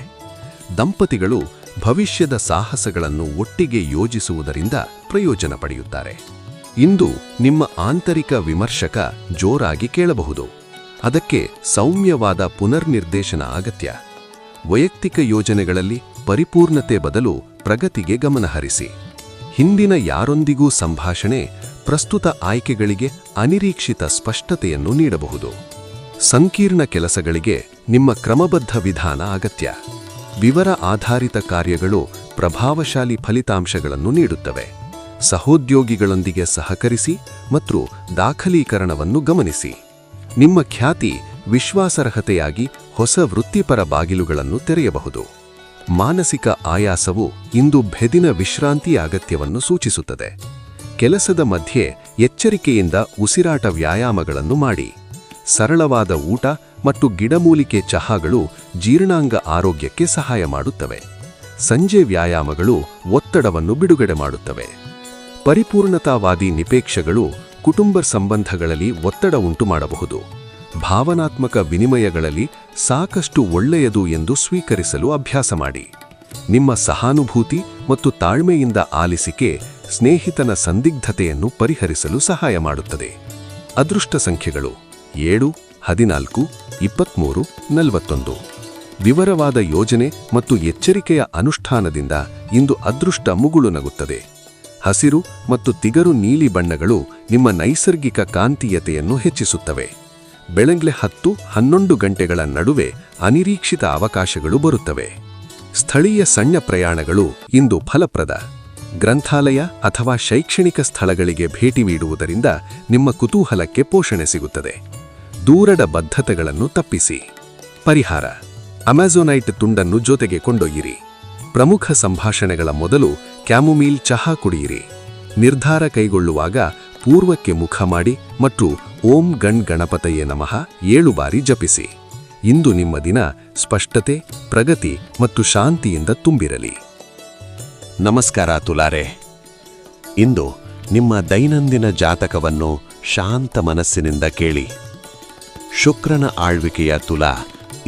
ದಂಪತಿಗಳು ಭವಿಷ್ಯದ ಸಾಹಸಗಳನ್ನು ಒಟ್ಟಿಗೆ ಯೋಜಿಸುವುದರಿಂದ ಪ್ರಯೋಜನ ಪಡೆಯುತ್ತಾರೆ. ಇಂದು ನಿಮ್ಮ ಆಂತರಿಕ ವಿಮರ್ಶಕ ಜೋರಾಗಿ ಕೇಳಬಹುದು. ಅದಕ್ಕೆ ಸೌಮ್ಯವಾದ ಪುನರ್ನಿರ್ದೇಶನ ಅಗತ್ಯ. ವೈಯಕ್ತಿಕ ಯೋಜನೆಗಳಲ್ಲಿ ಪರಿಪೂರ್ಣತೆ ಬದಲು ಪ್ರಗತಿಗೆ ಗಮನಹರಿಸಿ. ಹಿಂದಿನ ಯಾರೊಂದಿಗೂ ಸಂಭಾಷಣೆ ಪ್ರಸ್ತುತ ಆಯ್ಕೆಗಳಿಗೆ ಅನಿರೀಕ್ಷಿತ ಸ್ಪಷ್ಟತೆಯನ್ನು ನೀಡಬಹುದು. ಸಂಕೀರ್ಣ ಕೆಲಸಗಳಿಗೆ ನಿಮ್ಮ ಕ್ರಮಬದ್ಧ ವಿಧಾನ ಅಗತ್ಯ. ವಿವರ ಆಧಾರಿತ ಕಾರ್ಯಗಳು ಪ್ರಭಾವಶಾಲಿ ಫಲಿತಾಂಶಗಳನ್ನು ನೀಡುತ್ತವೆ. ಸಹೋದ್ಯೋಗಿಗಳೊಂದಿಗೆ ಸಹಕರಿಸಿ ಮತ್ತು ದಾಖಲೀಕರಣವನ್ನು ಗಮನಿಸಿ. ನಿಮ್ಮ ಖ್ಯಾತಿ ವಿಶ್ವಾಸಾರ್ಹತೆಯಾಗಿ ಹೊಸ ವೃತ್ತಿಪರ ಬಾಗಿಲುಗಳನ್ನು ತೆರೆಯಬಹುದು. ಮಾನಸಿಕ ಆಯಾಸವು ಇಂದು ಬೆದಿನ ವಿಶ್ರಾಂತಿಯ ಅಗತ್ಯವನ್ನು ಸೂಚಿಸುತ್ತದೆ. ಕೆಲಸದ ಮಧ್ಯೆ ಎಚ್ಚರಿಕೆಯಿಂದ ಉಸಿರಾಟ ವ್ಯಾಯಾಮಗಳನ್ನು ಮಾಡಿ. ಸರಳವಾದ ಊಟ ಮತ್ತು ಗಿಡಮೂಲಿಕೆ ಚಹಾಗಳು ಜೀರ್ಣಾಂಗ ಆರೋಗ್ಯಕ್ಕೆ ಸಹಾಯ ಮಾಡುತ್ತವೆ. ಸಂಜೆ ವ್ಯಾಯಾಮಗಳು ಒತ್ತಡವನ್ನು ಬಿಡುಗಡೆ ಮಾಡುತ್ತವೆ. ಪರಿಪೂರ್ಣತಾವಾದಿ ನಿಪೇಕ್ಷಗಳು ಕುಟುಂಬ ಸಂಬಂಧಗಳಲ್ಲಿ ಒತ್ತಡ ಉಂಟುಮಾಡಬಹುದು. ಭಾವನಾತ್ಮಕ ವಿನಿಮಯಗಳಲ್ಲಿ ಸಾಕಷ್ಟು ಒಳ್ಳೆಯದು ಎಂದು ಸ್ವೀಕರಿಸಲು ಅಭ್ಯಾಸ ಮಾಡಿ. ನಿಮ್ಮ ಸಹಾನುಭೂತಿ ಮತ್ತು ತಾಳ್ಮೆಯಿಂದ ಆಲಿಸಿಕೆ ಸ್ನೇಹಿತನ ಸಂದಿಗ್ಧತೆಯನ್ನು ಪರಿಹರಿಸಲು ಸಹಾಯ ಮಾಡುತ್ತದೆ. ಅದೃಷ್ಟ ಸಂಖ್ಯೆಗಳು 7, 14, 23, 41. ವಿವರವಾದ ಯೋಜನೆ ಮತ್ತು ಎಚ್ಚರಿಕೆಯ ಅನುಷ್ಠಾನದಿಂದ ಇಂದು ಅದೃಷ್ಟ ಮುಗುಳು ನಗುತ್ತದೆ. ಹಸಿರು ಮತ್ತು ತಿಗರು ನೀಲಿ ಬಣ್ಣಗಳು ನಿಮ್ಮ ನೈಸರ್ಗಿಕ ಕಾಂತೀಯತೆಯನ್ನು ಹೆಚ್ಚಿಸುತ್ತವೆ. ಬೆಳಗ್ಗೆ 10-11 ಗಂಟೆಗಳ ನಡುವೆ ಅನಿರೀಕ್ಷಿತ ಅವಕಾಶಗಳು ಬರುತ್ತವೆ. ಸ್ಥಳೀಯ ಸಣ್ಣ ಪ್ರಯಾಣಗಳು ಇಂದು ಫಲಪ್ರದ. ಗ್ರಂಥಾಲಯ ಅಥವಾ ಶೈಕ್ಷಣಿಕ ಸ್ಥಳಗಳಿಗೆ ಭೇಟಿ ನೀಡುವುದರಿಂದ ನಿಮ್ಮ ಕುತೂಹಲಕ್ಕೆ ಪೋಷಣೆ ಸಿಗುತ್ತದೆ. ದೂರದ ಬದ್ಧತೆಗಳನ್ನು ತಪ್ಪಿಸಿ. ಪರಿಹಾರ: ಅಮೆಜೋನೈಟ್ ತುಂಡನ್ನು ಜೊತೆಗೆ ಕೊಂಡೊಯ್ಯಿರಿ. ಪ್ರಮುಖ ಸಂಭಾಷಣೆಗಳ ಮೊದಲು ಕ್ಯಾಮೊಮೀಲ್ ಚಹಾ ಕುಡಿಯಿರಿ. ನಿರ್ಧಾರ ಕೈಗೊಳ್ಳುವಾಗ ಪೂರ್ವಕ್ಕೆ ಮುಖ ಮಾಡಿ ಮತ್ತು ಓಂ ಗಣ್ ಗಣಪತಯೇ ನಮಃ 7 ಬಾರಿ ಜಪಿಸಿ. ಇಂದು ನಿಮ್ಮ ದಿನ ಸ್ಪಷ್ಟತೆ, ಪ್ರಗತಿ ಮತ್ತು ಶಾಂತಿಯಿಂದ ತುಂಬಿರಲಿ. ನಮಸ್ಕಾರ ತುಲಾರೆ. ಇಂದು ನಿಮ್ಮ ದೈನಂದಿನ ಜಾತಕವನ್ನು ಶಾಂತ ಮನಸ್ಸಿನಿಂದ ಕೇಳಿ. ಶುಕ್ರನ ಆಳ್ವಿಕೆಯ ತುಲಾ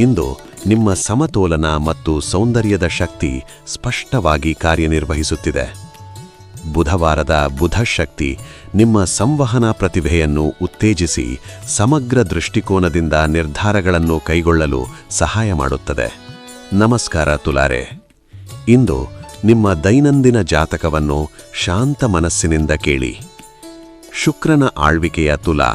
ಇಂದು ನಿಮ್ಮ ಸಮತೋಲನ ಮತ್ತು ಸೌಂದರ್ಯದ ಶಕ್ತಿ ಸ್ಪಷ್ಟವಾಗಿ ಕಾರ್ಯನಿರ್ವಹಿಸುತ್ತಿದೆ. ಬುಧವಾರದ ಬುಧ ಶಕ್ತಿ ನಿಮ್ಮ ಸಂವಹನ ಪ್ರತಿಭೆಯನ್ನು ಉತ್ತೇಜಿಸಿ ಸಮಗ್ರ ದೃಷ್ಟಿಕೋನದಿಂದ ನಿರ್ಧಾರಗಳನ್ನು ಕೈಗೊಳ್ಳಲು ಸಹಾಯ ಮಾಡುತ್ತದೆ. ನಮಸ್ಕಾರ ತುಲಾರೆ. ಇಂದು ನಿಮ್ಮ ದೈನಂದಿನ ಜಾತಕವನ್ನು ಶಾಂತ ಮನಸ್ಸಿನಿಂದ ಕೇಳಿ. ಶುಕ್ರನ ಆಳ್ವಿಕೆಯ ತುಲಾ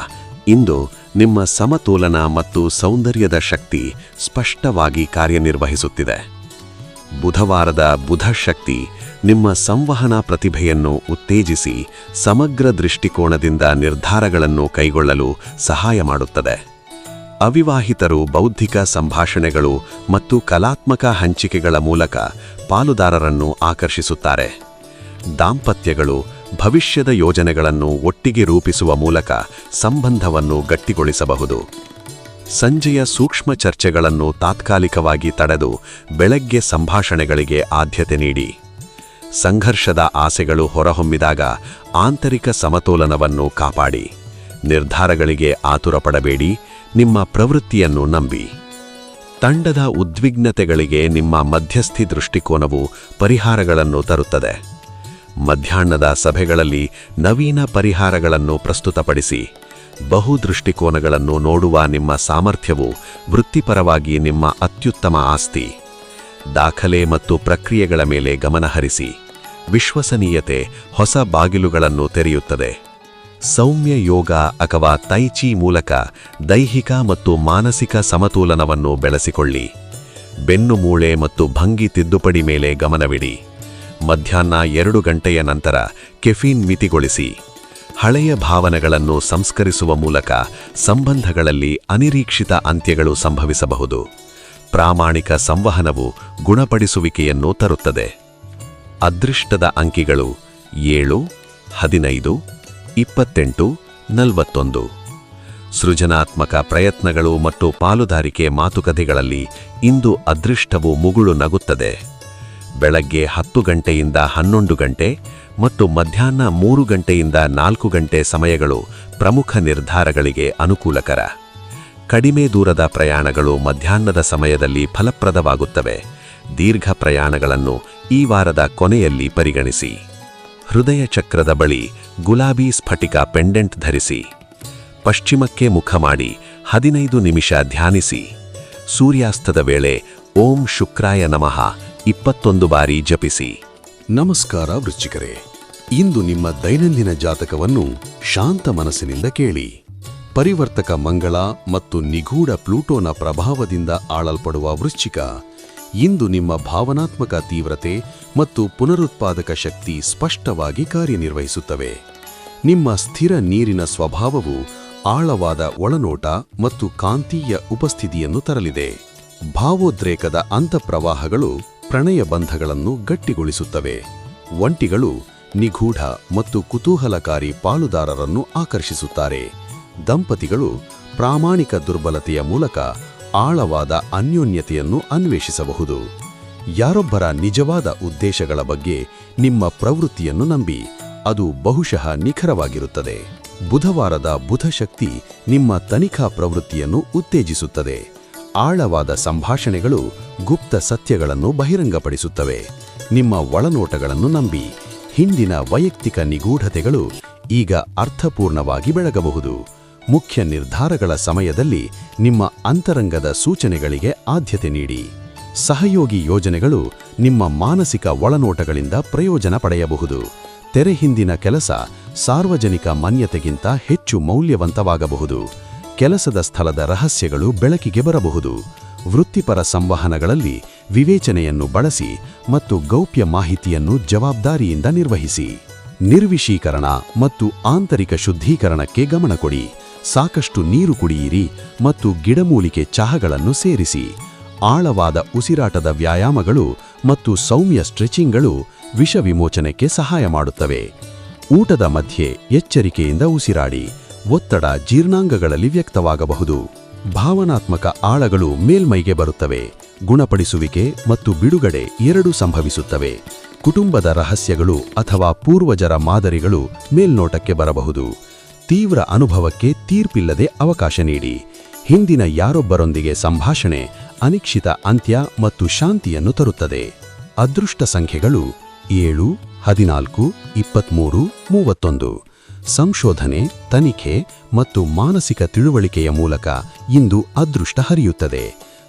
ಇಂದು ನಿಮ್ಮ ಸಮತೋಲನ ಮತ್ತು ಸೌಂದರ್ಯದ ಶಕ್ತಿ ಸ್ಪಷ್ಟವಾಗಿ ಕಾರ್ಯನಿರ್ವಹಿಸುತ್ತಿದೆ. ಬುಧವಾರದ ಬುಧ ಶಕ್ತಿ ನಿಮ್ಮ ಸಂವಹನ ಪ್ರತಿಭೆಯನ್ನು ಉತ್ತೇಜಿಸಿ ಸಮಗ್ರ ದೃಷ್ಟಿಕೋನದಿಂದ ನಿರ್ಧಾರಗಳನ್ನು ಕೈಗೊಳ್ಳಲು ಸಹಾಯ ಮಾಡುತ್ತದೆ. ಅವಿವಾಹಿತರು ಬೌದ್ಧಿಕ ಸಂಭಾಷಣೆಗಳು ಮತ್ತು ಕಲಾತ್ಮಕ ಹಂಚಿಕೆಗಳ ಮೂಲಕ ಪಾಲುದಾರರನ್ನು ಆಕರ್ಷಿಸುತ್ತಾರೆ. ದಾಂಪತ್ಯಗಳು ಭವಿಷ್ಯದ ಯೋಜನೆಗಳನ್ನು ಒಟ್ಟಿಗೆ ರೂಪಿಸುವ ಮೂಲಕ ಸಂಬಂಧವನ್ನು ಗಟ್ಟಿಗೊಳಿಸಬಹುದು. ಸಂಜೆಯ ಸೂಕ್ಷ್ಮ ಚರ್ಚೆಗಳನ್ನು ತಾತ್ಕಾಲಿಕವಾಗಿ ತಡೆದು ಬೆಳಗ್ಗೆ ಸಂಭಾಷಣೆಗಳಿಗೆ ಆದ್ಯತೆ ನೀಡಿ. ಸಂಘರ್ಷದ ಆಸೆಗಳು ಹೊರಹೊಮ್ಮಿದಾಗ ಆಂತರಿಕ ಸಮತೋಲನವನ್ನು ಕಾಪಾಡಿ. ನಿರ್ಧಾರಗಳಿಗೆ ಆತುರಪಡಬೇಡಿ, ನಿಮ್ಮ ಪ್ರವೃತ್ತಿಯನ್ನು ನಂಬಿ. ತಂಡದ ಉದ್ವಿಗ್ನತೆಗಳಿಗೆ ನಿಮ್ಮ ಮಧ್ಯಸ್ಥಿ ದೃಷ್ಟಿಕೋನವು ಪರಿಹಾರಗಳನ್ನು ತರುತ್ತದೆ. ಮಧ್ಯಾಹ್ನದ ಸಭೆಗಳಲ್ಲಿ ನವೀನ ಪರಿಹಾರಗಳನ್ನು ಪ್ರಸ್ತುತಪಡಿಸಿ. ಬಹುದೃಷ್ಟಿಕೋನಗಳನ್ನು ನೋಡುವ ನಿಮ್ಮ ಸಾಮರ್ಥ್ಯವು ವೃತ್ತಿಪರವಾಗಿ ನಿಮ್ಮ ಅತ್ಯುತ್ತಮ ಆಸ್ತಿ. ದಾಖಲೆ ಮತ್ತು ಪ್ರಕ್ರಿಯೆಗಳ ಮೇಲೆ ಗಮನಹರಿಸಿ. ವಿಶ್ವಸನೀಯತೆ ಹೊಸ ಬಾಗಿಲುಗಳನ್ನು ತೆರೆಯುತ್ತದೆ. ಸೌಮ್ಯ ಯೋಗ ಅಥವಾ ತೈಚಿ ಮೂಲಕ ದೈಹಿಕ ಮತ್ತು ಮಾನಸಿಕ ಸಮತೋಲನವನ್ನು ಬೆಳೆಸಿಕೊಳ್ಳಿ. ಬೆನ್ನು ಮೂಳೆ ಮತ್ತು ಭಂಗಿ ತಿದ್ದುಪಡಿ ಮೇಲೆ ಗಮನವಿಡಿ. ಮಧ್ಯಾಹ್ನ 2 ಗಂಟೆಯ ನಂತರ ಕೆಫೀನ್ ಮಿತಿಗೊಳಿಸಿ. ಹಳೆಯ ಭಾವನೆಗಳನ್ನು ಸಂಸ್ಕರಿಸುವ ಮೂಲಕ ಸಂಬಂಧಗಳಲ್ಲಿ ಅನಿರೀಕ್ಷಿತ ಅಂತ್ಯಗಳು ಸಂಭವಿಸಬಹುದು. ಪ್ರಾಮಾಣಿಕ ಸಂವಹನವು ಗುಣಪಡಿಸುವಿಕೆಯನ್ನು ತರುತ್ತದೆ. ಅದೃಷ್ಟದ ಅಂಕಿಗಳು 7, 15, 28, 41. ಸೃಜನಾತ್ಮಕ ಪ್ರಯತ್ನಗಳು ಮತ್ತು ಪಾಲುದಾರಿಕೆ ಮಾತುಕತೆಗಳಲ್ಲಿ ಇಂದು ಅದೃಷ್ಟವು ಮುಗುಳು ನಗುತ್ತದೆ. ಬೆಳಗ್ಗೆ 10 ಗಂಟೆಯಿಂದ 11 ಗಂಟೆ ಮತ್ತು ಮಧ್ಯಾಹ್ನ 3 ಗಂಟೆಯಿಂದ 4 ಗಂಟೆ ಸಮಯಗಳು ಪ್ರಮುಖ ನಿರ್ಧಾರಗಳಿಗೆ ಅನುಕೂಲಕರ. ಕಡಿಮೆ ದೂರದ ಪ್ರಯಾಣಗಳು ಮಧ್ಯಾಹ್ನದ ಸಮಯದಲ್ಲಿ ಫಲಪ್ರದವಾಗುತ್ತವೆ. ದೀರ್ಘ ಪ್ರಯಾಣಗಳನ್ನು ಈ ವಾರದ ಕೊನೆಯಲ್ಲಿ ಪರಿಗಣಿಸಿ. ಹೃದಯ ಚಕ್ರದ ಬಳಿ ಗುಲಾಬಿ ಸ್ಫಟಿಕ ಪೆಂಡೆಂಟ್ ಧರಿಸಿ. ಪಶ್ಚಿಮಕ್ಕೆ ಮುಖ ಮಾಡಿ 15 ನಿಮಿಷ ಧ್ಯಾನಿಸಿ. ಸೂರ್ಯಾಸ್ತದ ವೇಳೆ ಓಂ ಶುಕ್ರಾಯ ನಮಃ 21 ಬಾರಿ ಜಪಿಸಿ. ನಮಸ್ಕಾರ ವೃಶ್ಚಿಕರೇ. ಇಂದು ನಿಮ್ಮ ದೈನಂದಿನ ಜಾತಕವನ್ನು ಶಾಂತ ಮನಸ್ಸಿನಿಂದ ಕೇಳಿ. ಪರಿವರ್ತಕ ಮಂಗಳ ಮತ್ತು ನಿಗೂಢ ಪ್ಲೂಟೋನ ಪ್ರಭಾವದಿಂದ ಆಳಲ್ಪಡುವ ವೃಶ್ಚಿಕ ಇಂದು ನಿಮ್ಮ ಭಾವನಾತ್ಮಕ ತೀವ್ರತೆ ಮತ್ತು ಪುನರುತ್ಪಾದಕ ಶಕ್ತಿ ಸ್ಪಷ್ಟವಾಗಿ ಕಾರ್ಯನಿರ್ವಹಿಸುತ್ತವೆ. ನಿಮ್ಮ ಸ್ಥಿರ ನೀರಿನ ಸ್ವಭಾವವು ಆಳವಾದ ಒಳನೋಟ ಮತ್ತು ಕಾಂತೀಯ ಉಪಸ್ಥಿತಿಯನ್ನು ತರಲಿದೆ. ಭಾವೋದ್ರೇಕದ ಅಂತಃಪ್ರವಾಹಗಳು ಪ್ರಣಯ ಬಂಧಗಳನ್ನು ಗಟ್ಟಿಗೊಳಿಸುತ್ತವೆ. ಒಂಟಿಗಳು ನಿಗೂಢ ಮತ್ತು ಕುತೂಹಲಕಾರಿ ಪಾಲುದಾರರನ್ನು ಆಕರ್ಷಿಸುತ್ತಾರೆ. ದಂಪತಿಗಳು ಪ್ರಾಮಾಣಿಕ ದುರ್ಬಲತೆಯ ಮೂಲಕ ಆಳವಾದ ಅನ್ಯೋನ್ಯತೆಯನ್ನು ಅನ್ವೇಷಿಸಬಹುದು. ಯಾರೊಬ್ಬರ ನಿಜವಾದ ಉದ್ದೇಶಗಳ ಬಗ್ಗೆ ನಿಮ್ಮ ಪ್ರವೃತ್ತಿಯನ್ನು ನಂಬಿ, ಅದು ಬಹುಶಃ ನಿಖರವಾಗಿರುತ್ತದೆ. ಬುಧವಾರದ ಬುಧ ಶಕ್ತಿ ನಿಮ್ಮ ತನಿಖಾ ಪ್ರವೃತ್ತಿಯನ್ನು ಉತ್ತೇಜಿಸುತ್ತದೆ. ಆಳವಾದ ಸಂಭಾಷಣೆಗಳು ಗುಪ್ತ ಸತ್ಯಗಳನ್ನು ಬಹಿರಂಗಪಡಿಸುತ್ತವೆ. ನಿಮ್ಮ ಒಳನೋಟಗಳನ್ನು ನಂಬಿ ಹಿಂದಿನ ವೈಯಕ್ತಿಕ ನಿಗೂಢತೆಗಳು ಈಗ ಅರ್ಥಪೂರ್ಣವಾಗಿ ಬೆಳಗಬಹುದು. ಮುಖ್ಯ ನಿರ್ಧಾರಗಳ ಸಮಯದಲ್ಲಿ ನಿಮ್ಮ ಅಂತರಂಗದ ಸೂಚನೆಗಳಿಗೆ ಆದ್ಯತೆ ನೀಡಿ. ಸಹಯೋಗಿ ಯೋಜನೆಗಳು ನಿಮ್ಮ ಮಾನಸಿಕ ಒಳನೋಟಗಳಿಂದ ಪ್ರಯೋಜನ ಪಡೆಯಬಹುದು. ತೆರೆ ಹಿಂದಿನ ಕೆಲಸ ಸಾರ್ವಜನಿಕ ಮಾನ್ಯತೆಗಿಂತ ಹೆಚ್ಚು ಮೌಲ್ಯವಂತವಾಗಬಹುದು. ಕೆಲಸದ ಸ್ಥಳದ ರಹಸ್ಯಗಳು ಬೆಳಕಿಗೆ ಬರಬಹುದು. ವೃತ್ತಿಪರ ಸಂವಹನಗಳಲ್ಲಿ ವಿವೇಚನೆಯನ್ನು ಬಳಸಿ ಮತ್ತು ಗೌಪ್ಯ ಮಾಹಿತಿಯನ್ನು ಜವಾಬ್ದಾರಿಯಿಂದ ನಿರ್ವಹಿಸಿ. ನಿರ್ವಿಷೀಕರಣ ಮತ್ತು ಆಂತರಿಕ ಶುದ್ಧೀಕರಣಕ್ಕೆ ಗಮನ ಕೊಡಿ. ಸಾಕಷ್ಟು ನೀರು ಕುಡಿಯಿರಿ ಮತ್ತು ಗಿಡಮೂಲಿಕೆ ಚಹಾಗಳನ್ನು ಸೇರಿಸಿ. ಆಳವಾದ ಉಸಿರಾಟದ ವ್ಯಾಯಾಮಗಳು ಮತ್ತು ಸೌಮ್ಯ ಸ್ಟ್ರೆಚಿಂಗ್ಗಳು ವಿಷ ವಿಮೋಚನೆಗೆ ಸಹಾಯ ಮಾಡುತ್ತವೆ. ಊಟದ ಮಧ್ಯೆ ಎಚ್ಚರಿಕೆಯಿಂದ ಉಸಿರಾಡಿ. ಒತ್ತಡ ಜೀರ್ಣಾಂಗಗಳಲ್ಲಿ ವ್ಯಕ್ತವಾಗಬಹುದು. ಭಾವನಾತ್ಮಕ ಆಳಗಳು ಮೇಲ್ಮೈಗೆ ಬರುತ್ತವೆ. ಗುಣಪಡಿಸುವಿಕೆ ಮತ್ತು ಬಿಡುಗಡೆ ಎರಡೂ ಸಂಭವಿಸುತ್ತವೆ. ಕುಟುಂಬದ ರಹಸ್ಯಗಳು ಅಥವಾ ಪೂರ್ವಜರ ಮಾದರಿಗಳು ಮೇಲ್ನೋಟಕ್ಕೆ ಬರಬಹುದು. ತೀವ್ರ ಅನುಭವಕ್ಕೆ ತೀರ್ಪಿಲ್ಲದೆ ಅವಕಾಶ ನೀಡಿ. ಹಿಂದಿನ ಯಾರೊಬ್ಬರೊಂದಿಗೆ ಸಂಭಾಷಣೆ ಅನಿಶ್ಚಿತ ಅಂತ್ಯ ಮತ್ತು ಶಾಂತಿಯನ್ನು ತರುತ್ತದೆ. ಅದೃಷ್ಟ ಸಂಖ್ಯೆಗಳು 7, 14, 23, 31. ಸಂಶೋಧನೆ, ತನಿಖೆ ಮತ್ತು ಮಾನಸಿಕ ತಿಳುವಳಿಕೆಯ ಮೂಲಕ ಇಂದು ಅದೃಷ್ಟ ಹರಿಯುತ್ತದೆ.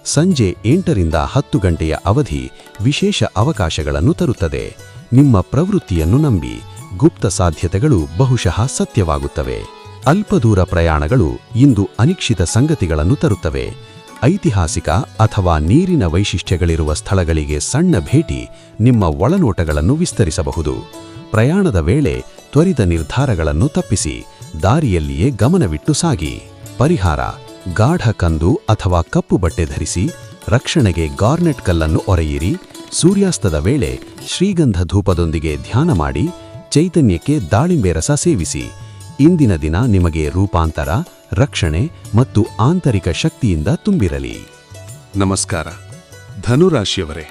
ಸಂಜೆ 8 ರಿಂದ 10 ಗಂಟೆಯ ಅವಧಿ ವಿಶೇಷ ಅವಕಾಶಗಳನ್ನು ತರುತ್ತದೆ. ನಿಮ್ಮ ಪ್ರವೃತ್ತಿಯನ್ನು ನಂಬಿ. ಗುಪ್ತ ಸಾಧ್ಯತೆಗಳು ಬಹುಶಃ ಸತ್ಯವಾಗುತ್ತವೆ. ಅಲ್ಪದೂರ ಪ್ರಯಾಣಗಳು ಇಂದು ಅನಿಶ್ಚಿತ ಸಂಗತಿಗಳನ್ನು ತರುತ್ತವೆ. ಐತಿಹಾಸಿಕ ಅಥವಾ ನೀರಿನ ವೈಶಿಷ್ಟ್ಯಗಳಿರುವ ಸ್ಥಳಗಳಿಗೆ ಸಣ್ಣ ಭೇಟಿ ನಿಮ್ಮ ಒಳನೋಟಗಳನ್ನು ವಿಸ್ತರಿಸಬಹುದು. ಪ್ರಯಾಣದ ವೇಳೆ ತ್ವರಿತ ನಿರ್ಧಾರಗಳನ್ನು ತಪ್ಪಿಸಿ. ದಾರಿಯಲ್ಲಿಯೇ ಗಮನವಿಟ್ಟು ಸಾಗಿ. ಪರಿಹಾರ: ಗಾಢ ಕಂದು ಅಥವಾ ಕಪ್ಪು ಬಟ್ಟೆ ಧರಿಸಿ. ರಕ್ಷಣೆಗೆ ಗಾರ್ನೆಟ್ ಕಲ್ಲನ್ನು ಒರೆಯಿರಿ. ಸೂರ್ಯಾಸ್ತದ ವೇಳೆ ಶ್ರೀಗಂಧ ಧೂಪದೊಂದಿಗೆ ಧ್ಯಾನ ಮಾಡಿ. ಚೈತನ್ಯಕ್ಕೆ ದಾಳಿಂಬೆ ರಸ ಸೇವಿಸಿ. ಇಂದಿನ ದಿನ ನಿಮಗೆ ರೂಪಾಂತರ, ರಕ್ಷಣೆ ಮತ್ತು ಆಂತರಿಕ ಶಕ್ತಿಯಿಂದ ತುಂಬಿರಲಿ. ನಮಸ್ಕಾರ ಧನುರಾಶಿಯವರೇ,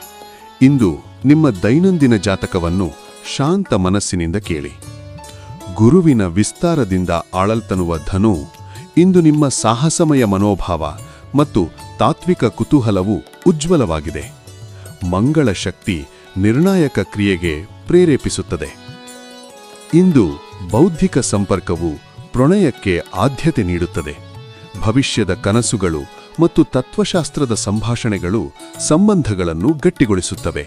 ಇಂದು ನಿಮ್ಮ ದೈನಂದಿನ ಜಾತಕವನ್ನು ಶಾಂತ ಮನಸ್ಸಿನಿಂದ ಕೇಳಿ. ಗುರುವಿನ ವಿಸ್ತಾರದಿಂದ ಆಳಲ್ತನುವ ಧನು ಇಂದು ನಿಮ್ಮ ಸಾಹಸಮಯ ಮನೋಭಾವ ಮತ್ತು ತಾತ್ವಿಕ ಕುತೂಹಲವು ಉಜ್ವಲವಾಗಿದೆ. ಮಂಗಳ ಶಕ್ತಿ ನಿರ್ಣಾಯಕ ಕ್ರಿಯೆಗೆ ಪ್ರೇರೇಪಿಸುತ್ತದೆ. ಇಂದು ಬೌದ್ಧಿಕ ಸಂಪರ್ಕವು ಪ್ರಣಯಕ್ಕೆ ಆದ್ಯತೆ ನೀಡುತ್ತದೆ. ಭವಿಷ್ಯದ ಕನಸುಗಳು ಮತ್ತು ತತ್ವಶಾಸ್ತ್ರದ ಸಂಭಾಷಣೆಗಳು ಸಂಬಂಧಗಳನ್ನು ಗಟ್ಟಿಗೊಳಿಸುತ್ತವೆ.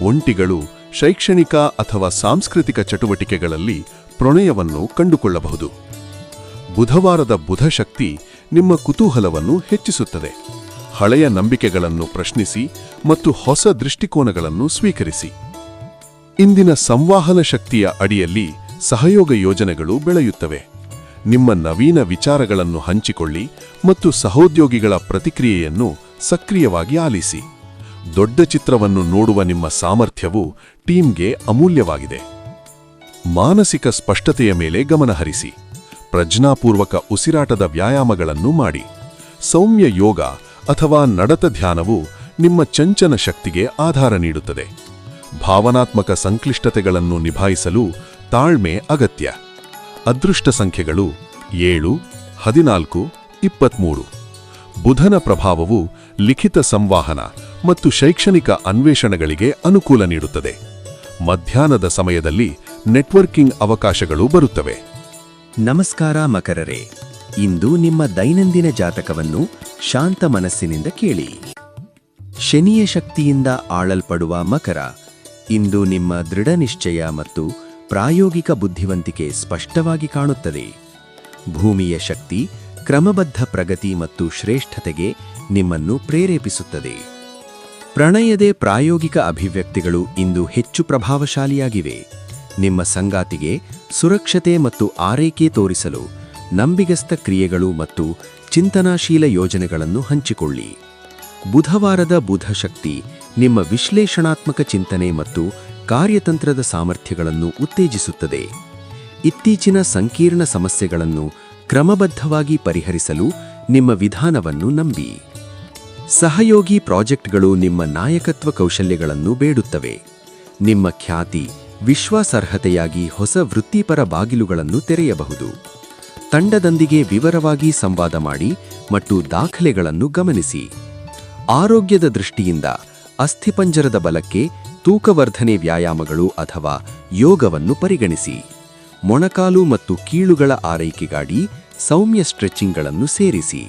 ಒಂಟಿಗಳು ಶೈಕ್ಷಣಿಕ ಅಥವಾ ಸಾಂಸ್ಕೃತಿಕ ಚಟುವಟಿಕೆಗಳಲ್ಲಿ ಪ್ರಣಯವನ್ನು ಕಂಡುಕೊಳ್ಳಬಹುದು. ಬುಧವಾರದ ಬುಧಶಕ್ತಿ ನಿಮ್ಮ ಕುತೂಹಲವನ್ನು ಹೆಚ್ಚಿಸುತ್ತದೆ. ಹಳೆಯ ನಂಬಿಕೆಗಳನ್ನು ಪ್ರಶ್ನಿಸಿ ಮತ್ತು ಹೊಸ ದೃಷ್ಟಿಕೋನಗಳನ್ನು ಸ್ವೀಕರಿಸಿ. ಇಂದಿನ ಸಂವಹನ ಶಕ್ತಿಯ ಅಡಿಯಲ್ಲಿ ಸಹಯೋಗ ಯೋಜನೆಗಳು ಬೆಳೆಯುತ್ತವೆ. ನಿಮ್ಮ ನವೀನ ವಿಚಾರಗಳನ್ನು ಹಂಚಿಕೊಳ್ಳಿ ಮತ್ತು ಸಹೋದ್ಯೋಗಿಗಳ ಪ್ರತಿಕ್ರಿಯೆಯನ್ನು ಸಕ್ರಿಯವಾಗಿ ಆಲಿಸಿ. ದೊಡ್ಡ ಚಿತ್ರವನ್ನು ನೋಡುವ ನಿಮ್ಮ ಸಾಮರ್ಥ್ಯವು ಟೀಮ್ಗೆ ಅಮೂಲ್ಯವಾಗಿದೆ. ಮಾನಸಿಕ ಸ್ಪಷ್ಟತೆಯ ಮೇಲೆ ಗಮನಹರಿಸಿ. ಪ್ರಜ್ಞಾಪೂರ್ವಕ ಉಸಿರಾಟದ ವ್ಯಾಯಾಮಗಳನ್ನು ಮಾಡಿ. ಸೌಮ್ಯ ಯೋಗ ಅಥವಾ ನಡತ ಧ್ಯಾನವು ನಿಮ್ಮ ಚಂಚನ ಶಕ್ತಿಗೆ ಆಧಾರ ನೀಡುತ್ತದೆ. ಭಾವನಾತ್ಮಕ ಸಂಕ್ಲಿಷ್ಟತೆಗಳನ್ನು ನಿಭಾಯಿಸಲು ತಾಳ್ಮೆ ಅಗತ್ಯ. ಅದೃಷ್ಟ ಸಂಖ್ಯೆಗಳು 7, 14, 23. ಬುಧನ ಪ್ರಭಾವವು ಲಿಖಿತ ಸಂವಹನ ಮತ್ತು ಶೈಕ್ಷಣಿಕ ಅನ್ವೇಷಣೆಗಳಿಗೆ ಅನುಕೂಲ ನೀಡುತ್ತದೆ. ಮಧ್ಯಾಹ್ನದ ಸಮಯದಲ್ಲಿ ನೆಟ್ವರ್ಕಿಂಗ್ ಅವಕಾಶಗಳು ಬರುತ್ತವೆ. ನಮಸ್ಕಾರ ಮಕರರೇ, ಇಂದು ನಿಮ್ಮ ದೈನಂದಿನ ಜಾತಕವನ್ನು ಶಾಂತ ಮನಸ್ಸಿನಿಂದ ಕೇಳಿ. ಶನಿಯ ಶಕ್ತಿಯಿಂದ ಆಳಲ್ಪಡುವ ಮಕರ, ಇಂದು ನಿಮ್ಮ ದೃಢನಿಶ್ಚಯ ಮತ್ತು ಪ್ರಾಯೋಗಿಕ ಬುದ್ಧಿವಂತಿಕೆ ಸ್ಪಷ್ಟವಾಗಿ ಕಾಣುತ್ತದೆ. ಭೂಮಿಯ ಶಕ್ತಿ ಕ್ರಮಬದ್ಧ ಪ್ರಗತಿ ಮತ್ತು ಶ್ರೇಷ್ಠತೆಗೆ ನಿಮ್ಮನ್ನು ಪ್ರೇರೇಪಿಸುತ್ತದೆ. ಪ್ರಣಯದೇ ಪ್ರಾಯೋಗಿಕ ಅಭಿವ್ಯಕ್ತಿಗಳು ಇಂದು ಹೆಚ್ಚು ಪ್ರಭಾವಶಾಲಿಯಾಗಿವೆ. ನಿಮ್ಮ ಸಂಗಾತಿಗೆ ಸುರಕ್ಷತೆ ಮತ್ತು ಆರೈಕೆ ತೋರಿಸಲು ನಂಬಿಗಸ್ತ ಕ್ರಿಯೆಗಳು ಮತ್ತು ಚಿಂತನಾಶೀಲ ಯೋಜನೆಗಳನ್ನು ಹಂಚಿಕೊಳ್ಳಿ. ಬುಧವಾರದ ಬುಧಶಕ್ತಿ ನಿಮ್ಮ ವಿಶ್ಲೇಷಣಾತ್ಮಕ ಚಿಂತನೆ ಮತ್ತು ಕಾರ್ಯತಂತ್ರದ ಸಾಮರ್ಥ್ಯಗಳನ್ನು ಉತ್ತೇಜಿಸುತ್ತದೆ. ಇತ್ತೀಚಿನ ಸಂಕೀರ್ಣ ಸಮಸ್ಯೆಗಳನ್ನು ಕ್ರಮಬದ್ಧವಾಗಿ ಪರಿಹರಿಸಲು ನಿಮ್ಮ ವಿಧಾನವನ್ನು ನಂಬಿ. ಸಹಯೋಗಿ ಪ್ರಾಜೆಕ್ಟ್ಗಳು ನಿಮ್ಮ ನಾಯಕತ್ವ ಕೌಶಲ್ಯಗಳನ್ನು ಬೇಡುತ್ತವೆ. ನಿಮ್ಮ ಖ್ಯಾತಿ ವಿಶ್ವಾಸಾರ್ಹತೆಯಾಗಿ ಹೊಸ ವೃತ್ತಿಪರ ಬಾಗಿಲುಗಳನ್ನು ತೆರೆಯಬಹುದು. ತಂಡದೊಂದಿಗೆ ವಿವರವಾಗಿ ಸಂವಾದ ಮಾಡಿ ಮತ್ತು ದಾಖಲೆಗಳನ್ನು ಗಮನಿಸಿ. ಆರೋಗ್ಯದ ದೃಷ್ಟಿಯಿಂದ ಅಸ್ಥಿಪಂಜರದ ಬಲಕ್ಕೆ ತೂಕವರ್ಧನೆ ವ್ಯಾಯಾಮಗಳು ಅಥವಾ ಯೋಗವನ್ನು ಪರಿಗಣಿಸಿ. ಮೊಣಕಾಲು ಮತ್ತು ಕೀಳುಗಳ ಆರೈಕೆಗಾಗಿ ಸೌಮ್ಯ ಸ್ಟ್ರೆಚಿಂಗ್ಗಳನ್ನು ಸೇರಿಸಿ.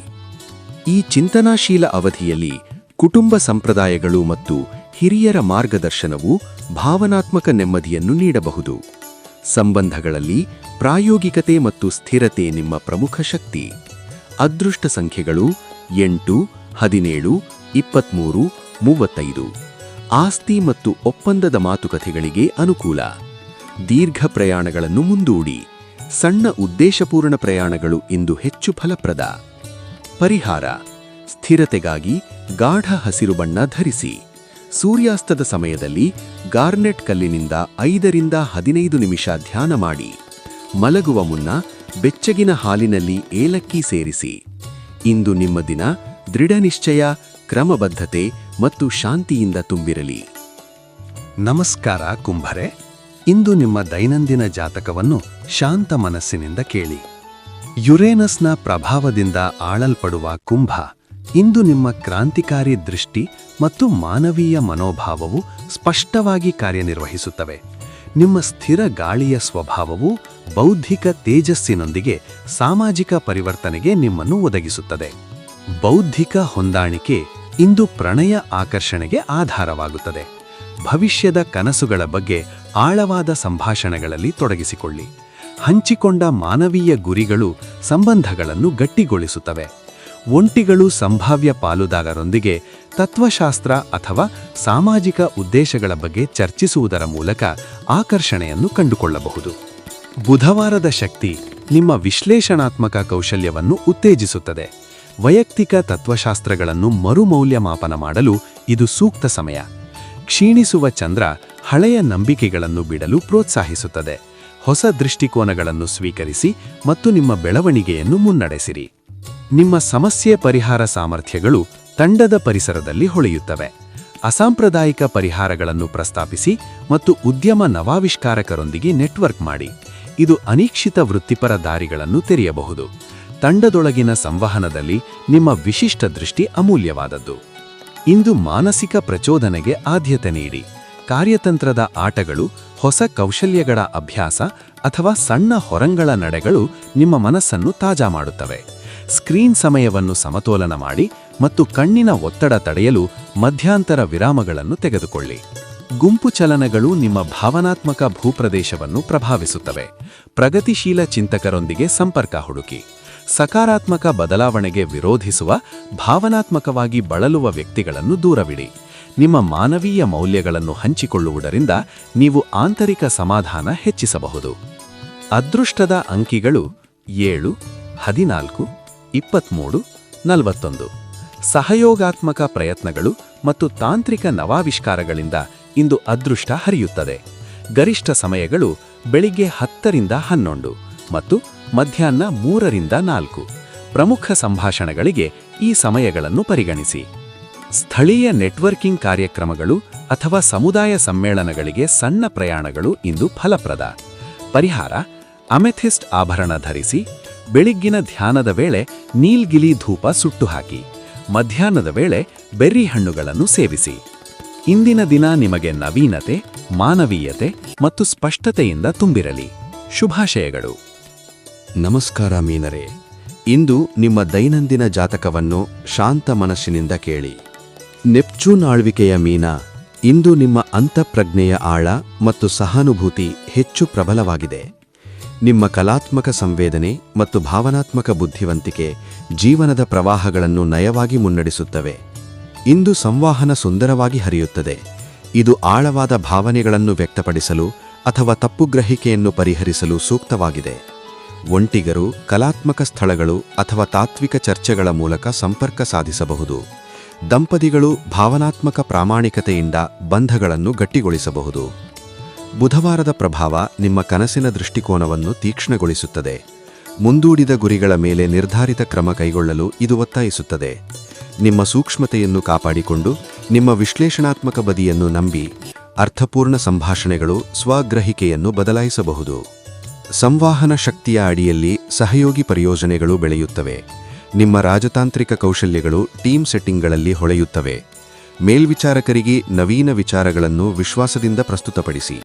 ಈ ಚಿಂತನಾಶೀಲ ಅವಧಿಯಲ್ಲಿ ಕುಟುಂಬ ಸಂಪ್ರದಾಯಗಳು ಮತ್ತು ಹಿರಿಯರ ಮಾರ್ಗದರ್ಶನವು ಭಾವನಾತ್ಮಕ ನೆಮ್ಮದಿಯನ್ನು ನೀಡಬಹುದು. ಸಂಬಂಧಗಳಲ್ಲಿ ಪ್ರಾಯೋಗಿಕತೆ ಮತ್ತು ಸ್ಥಿರತೆ ನಿಮ್ಮ ಪ್ರಮುಖ ಶಕ್ತಿ. ಅದೃಷ್ಟ ಸಂಖ್ಯೆಗಳು 8, 17, 23, 35. ಆಸ್ತಿ ಮತ್ತು ಒಪ್ಪಂದದ ಮಾತುಕತೆಗಳಿಗೆ ಅನುಕೂಲ. ದೀರ್ಘ ಪ್ರಯಾಣಗಳನ್ನು ಮುಂದೂಡಿ. ಸಣ್ಣ ಉದ್ದೇಶಪೂರ್ಣ ಪ್ರಯಾಣಗಳು ಇಂದು ಹೆಚ್ಚು ಫಲಪ್ರದ. ಪರಿಹಾರ: ಸ್ಥಿರತೆಗಾಗಿ ಗಾಢ ಹಸಿರು ಬಣ್ಣ ಧರಿಸಿ. ಸೂರ್ಯಾಸ್ತದ ಸಮಯದಲ್ಲಿ ಗಾರ್ನೆಟ್ ಕಲ್ಲಿನಿಂದ 5 ರಿಂದ 15 ನಿಮಿಷ ಧ್ಯಾನ ಮಾಡಿ. ಮಲಗುವ ಮುನ್ನ ಬೆಚ್ಚಗಿನ ಹಾಲಿನಲ್ಲಿ ಏಲಕ್ಕಿ ಸೇರಿಸಿ. ಇಂದು ನಿಮ್ಮ ದಿನ ದೃಢನಿಶ್ಚಯ, ಕ್ರಮಬದ್ಧತೆ ಮತ್ತು ಶಾಂತಿಯಿಂದ ತುಂಬಿರಲಿ. ನಮಸ್ಕಾರ ಕುಂಭರೇ, ಇಂದು ನಿಮ್ಮ ದೈನಂದಿನ ಜಾತಕವನ್ನು ಶಾಂತ ಮನಸ್ಸಿನಿಂದ ಕೇಳಿ. ಯುರೇನಸ್ನ ಪ್ರಭಾವದಿಂದ ಆಳಲ್ಪಡುವ ಕುಂಭ ಇಂದು ನಿಮ್ಮ ಕ್ರಾಂತಿಕಾರಿ ದೃಷ್ಟಿ ಮತ್ತು ಮಾನವೀಯ ಮನೋಭಾವವು ಸ್ಪಷ್ಟವಾಗಿ ಕಾರ್ಯನಿರ್ವಹಿಸುತ್ತವೆ. ನಿಮ್ಮ ಸ್ಥಿರ ಗಾಳಿಯ ಸ್ವಭಾವವು ಬೌದ್ಧಿಕ ತೇಜಸ್ಸಿನೊಂದಿಗೆ ಸಾಮಾಜಿಕ ಪರಿವರ್ತನೆಗೆ ನಿಮ್ಮನ್ನು ಒದಗಿಸುತ್ತದೆ. ಬೌದ್ಧಿಕ ಹೊಂದಾಣಿಕೆ ಇಂದು ಪ್ರಣಯ ಆಕರ್ಷಣೆಗೆ ಆಧಾರವಾಗುತ್ತದೆ. ಭವಿಷ್ಯದ ಕನಸುಗಳ ಬಗ್ಗೆ ಆಳವಾದ ಸಂಭಾಷಣೆಗಳಲ್ಲಿ ತೊಡಗಿಸಿಕೊಳ್ಳಿ. ಹಂಚಿಕೊಂಡ ಮಾನವೀಯ ಗುರಿಗಳು ಸಂಬಂಧಗಳನ್ನು ಗಟ್ಟಿಗೊಳಿಸುತ್ತವೆ. ಒಂಟಿಗಳು ಸಂಭಾವ್ಯ ಪಾಲುದಾರರೊಂದಿಗೆ ತತ್ವಶಾಸ್ತ್ರ ಅಥವಾ ಸಾಮಾಜಿಕ ಉದ್ದೇಶಗಳ ಬಗ್ಗೆ ಚರ್ಚಿಸುವುದರ ಮೂಲಕ ಆಕರ್ಷಣೆಯನ್ನು ಕಂಡುಕೊಳ್ಳಬಹುದು. ಬುಧವಾರದ ಶಕ್ತಿ ನಿಮ್ಮ ವಿಶ್ಲೇಷಣಾತ್ಮಕ ಕೌಶಲ್ಯವನ್ನು ಉತ್ತೇಜಿಸುತ್ತದೆ. ವೈಯಕ್ತಿಕ ತತ್ವಶಾಸ್ತ್ರಗಳನ್ನು ಮರುಮೌಲ್ಯಮಾಪನ ಮಾಡಲು ಇದು ಸೂಕ್ತ ಸಮಯ. ಕ್ಷೀಣಿಸುವ ಚಂದ್ರ ಹಳೆಯ ನಂಬಿಕೆಗಳನ್ನು ಬಿಡಲು ಪ್ರೋತ್ಸಾಹಿಸುತ್ತದೆ. ಹೊಸ ದೃಷ್ಟಿಕೋನಗಳನ್ನು ಸ್ವೀಕರಿಸಿ ಮತ್ತು ನಿಮ್ಮ ಬೆಳವಣಿಗೆಯನ್ನು ಮುನ್ನಡೆಸಿರಿ. ನಿಮ್ಮ ಸಮಸ್ಯೆ ಪರಿಹಾರ ಸಾಮರ್ಥ್ಯಗಳು ತಂಡದ ಪರಿಸರದಲ್ಲಿ ಹೊಳೆಯುತ್ತವೆ. ಅಸಾಂಪ್ರದಾಯಿಕ ಪರಿಹಾರಗಳನ್ನು ಪ್ರಸ್ತಾಪಿಸಿ ಮತ್ತು ಉದ್ಯಮ ನವಾವಿಷ್ಕಾರಕರೊಂದಿಗೆ ನೆಟ್ವರ್ಕ್ ಮಾಡಿ. ಇದು ಅನಿರೀಕ್ಷಿತ ವೃತ್ತಿಪರ ದಾರಿಗಳನ್ನು ತೆರೆಯಬಹುದು. ತಂಡದೊಳಗಿನ ಸಂವಹನದಲ್ಲಿ ನಿಮ್ಮ ವಿಶಿಷ್ಟ ದೃಷ್ಟಿ ಅಮೂಲ್ಯವಾದದ್ದು. ಇಂದು ಮಾನಸಿಕ ಪ್ರಚೋದನೆಗೆ ಆದ್ಯತೆ ನೀಡಿ. ಕಾರ್ಯತಂತ್ರದ ಆಟಗಳು, ಹೊಸ ಕೌಶಲ್ಯಗಳ ಅಭ್ಯಾಸ ಅಥವಾ ಸಣ್ಣ ಹೊರಂಗಳ ನಡೆಗಳು ನಿಮ್ಮ ಮನಸ್ಸನ್ನು ತಾಜಾ ಮಾಡುತ್ತವೆ. ಸ್ಕ್ರೀನ್ ಸಮಯವನ್ನು ಸಮತೋಲನ ಮಾಡಿ ಮತ್ತು ಕಣ್ಣಿನ ಒತ್ತಡ ತಡೆಯಲು ಮಧ್ಯಂತರ ವಿರಾಮಗಳನ್ನು ತೆಗೆದುಕೊಳ್ಳಿ. ಗುಂಪು ಚಲನಗಳು ನಿಮ್ಮ ಭಾವನಾತ್ಮಕ ಭೂಪ್ರದೇಶವನ್ನು ಪ್ರಭಾವಿಸುತ್ತವೆ. ಪ್ರಗತಿಶೀಲ ಚಿಂತಕರೊಂದಿಗೆ ಸಂಪರ್ಕ ಹುಡುಕಿ. ಸಕಾರಾತ್ಮಕ ಬದಲಾವಣೆಗೆ ವಿರೋಧಿಸುವ, ಭಾವನಾತ್ಮಕವಾಗಿ ಬಳಲುವ ವ್ಯಕ್ತಿಗಳನ್ನು ದೂರವಿಡಿ. ನಿಮ್ಮ ಮಾನವೀಯ ಮೌಲ್ಯಗಳನ್ನು ಹಂಚಿಕೊಳ್ಳುವುದರಿಂದ ನೀವು ಆಂತರಿಕ ಸಮಾಧಾನ ಹೆಚ್ಚಿಸಬಹುದು. ಅದೃಷ್ಟದ ಅಂಕಿಗಳು 7, 14, 23, 41. ಸಹಯೋಗಾತ್ಮಕ ಪ್ರಯತ್ನಗಳು ಮತ್ತು ತಾಂತ್ರಿಕ ನವಾವಿಷ್ಕಾರಗಳಿಂದ ಇಂದು ಅದೃಷ್ಟ ಹರಿಯುತ್ತದೆ. ಗರಿಷ್ಠ ಸಮಯಗಳು ಬೆಳಿಗ್ಗೆ 10 ರಿಂದ 11 ಮತ್ತು ಮಧ್ಯಾಹ್ನ 3 ರಿಂದ 4. ಪ್ರಮುಖ ಸಂಭಾಷಣೆಗಳಿಗೆ ಈ ಸಮಯಗಳನ್ನು ಪರಿಗಣಿಸಿ. ಸ್ಥಳೀಯ ನೆಟ್ವರ್ಕಿಂಗ್ ಕಾರ್ಯಕ್ರಮಗಳು ಅಥವಾ ಸಮುದಾಯ ಸಮ್ಮೇಳನಗಳಿಗೆ ಸಣ್ಣ ಪ್ರಯಾಣಗಳು ಇಂದು ಫಲಪ್ರದ. ಪರಿಹಾರ: ಅಮೆಥಿಸ್ಟ್ ಆಭರಣ ಧರಿಸಿ. ಬೆಳಿಗ್ಗಿನ ಧ್ಯಾನದ ವೇಳೆ ನೀಲ್ಗಿಲಿ ಧೂಪ ಸುಟ್ಟು ಹಾಕಿ. ಮಧ್ಯಾಹ್ನದ ವೇಳೆ ಬೆರ್ರಿ ಹಣ್ಣುಗಳನ್ನು ಸೇವಿಸಿ. ಇಂದಿನ ದಿನ ನಿಮಗೆ ನವೀನತೆ, ಮಾನವೀಯತೆ ಮತ್ತು ಸ್ಪಷ್ಟತೆಯಿಂದ ತುಂಬಿರಲಿ. ಶುಭಾಶಯಗಳು. ನಮಸ್ಕಾರ ಮೀನರೇ, ಇಂದು ನಿಮ್ಮ ದೈನಂದಿನ ಜಾತಕವನ್ನು ಶಾಂತ ಮನಸ್ಸಿನಿಂದ ಕೇಳಿ. ನೆಪ್ಚೂನ್ ಆಳ್ವಿಕೆಯ ಮೀನ ಇಂದು ನಿಮ್ಮ ಅಂತಃಪ್ರಜ್ಞೆಯ ಆಳ ಮತ್ತು ಸಹಾನುಭೂತಿ ಹೆಚ್ಚು ಪ್ರಬಲವಾಗಿದೆ. ನಿಮ್ಮ ಕಲಾತ್ಮಕ ಸಂವೇದನೆ ಮತ್ತು ಭಾವನಾತ್ಮಕ ಬುದ್ಧಿವಂತಿಕೆ ಜೀವನದ ಪ್ರವಾಹಗಳನ್ನು ನಯವಾಗಿ ಮುನ್ನಡೆಸುತ್ತವೆ. ಇಂದು ಸಂವಹನ ಸುಂದರವಾಗಿ ಹರಿಯುತ್ತದೆ. ಇದು ಆಳವಾದ ಭಾವನೆಗಳನ್ನು ವ್ಯಕ್ತಪಡಿಸಲು ಅಥವಾ ತಪ್ಪುಗ್ರಹಿಕೆಯನ್ನು ಪರಿಹರಿಸಲು ಸೂಕ್ತವಾಗಿದೆ. ಒಂಟಿಗರು ಕಲಾತ್ಮಕ ಸ್ಥಳಗಳು ಅಥವಾ ತಾತ್ವಿಕ ಚರ್ಚೆಗಳ ಮೂಲಕ ಸಂಪರ್ಕ ಸಾಧಿಸಬಹುದು. ದಂಪತಿಗಳು ಭಾವನಾತ್ಮಕ ಪ್ರಾಮಾಣಿಕತೆಯಿಂದ ಬಂಧಗಳನ್ನು ಗಟ್ಟಿಗೊಳಿಸಬಹುದು. ಬುಧವಾರದ ಪ್ರಭಾವ ನಿಮ್ಮ ಕನಸಿನ ದೃಷ್ಟಿಕೋನವನ್ನು ತೀಕ್ಷ್ಣಗೊಳಿಸುತ್ತದೆ. ಮುಂದೂಡಿದ ಗುರಿಗಳ ಮೇಲೆ ನಿರ್ಧಾರಿತ ಕ್ರಮ ಕೈಗೊಳ್ಳಲು ಇದು ಒತ್ತಾಯಿಸುತ್ತದೆ. ನಿಮ್ಮ ಸೂಕ್ಷ್ಮತೆಯನ್ನು ಕಾಪಾಡಿಕೊಂಡು ನಿಮ್ಮ ವಿಶ್ಲೇಷಣಾತ್ಮಕ ಬದಿಯನ್ನು ನಂಬಿ ಅರ್ಥಪೂರ್ಣ ಸಂಭಾಷಣೆಗಳು ಸ್ವಗ್ರಹಿಕೆಯನ್ನು ಬದಲಾಯಿಸಬಹುದು. ಸಂವಹನ ಶಕ್ತಿಯ ಅಡಿಯಲ್ಲಿ ಸಹಯೋಗಿ ಪರಿಯೋಜನೆಗಳು ಬೆಳೆಯುತ್ತವೆ. ನಿಮ್ಮ ರಾಜತಾಂತ್ರಿಕ ಕೌಶಲ್ಯಗಳು ಟೀಮ್ ಸೆಟ್ಟಿಂಗ್ಗಳಲ್ಲಿ ಹೊಳೆಯುತ್ತವೆ. ಮೇಲ್ವಿಚಾರಕರಿಗೆ ನವೀನ ವಿಚಾರಗಳನ್ನು ವಿಶ್ವಾಸದಿಂದ ಪ್ರಸ್ತುತಪಡಿಸಿ.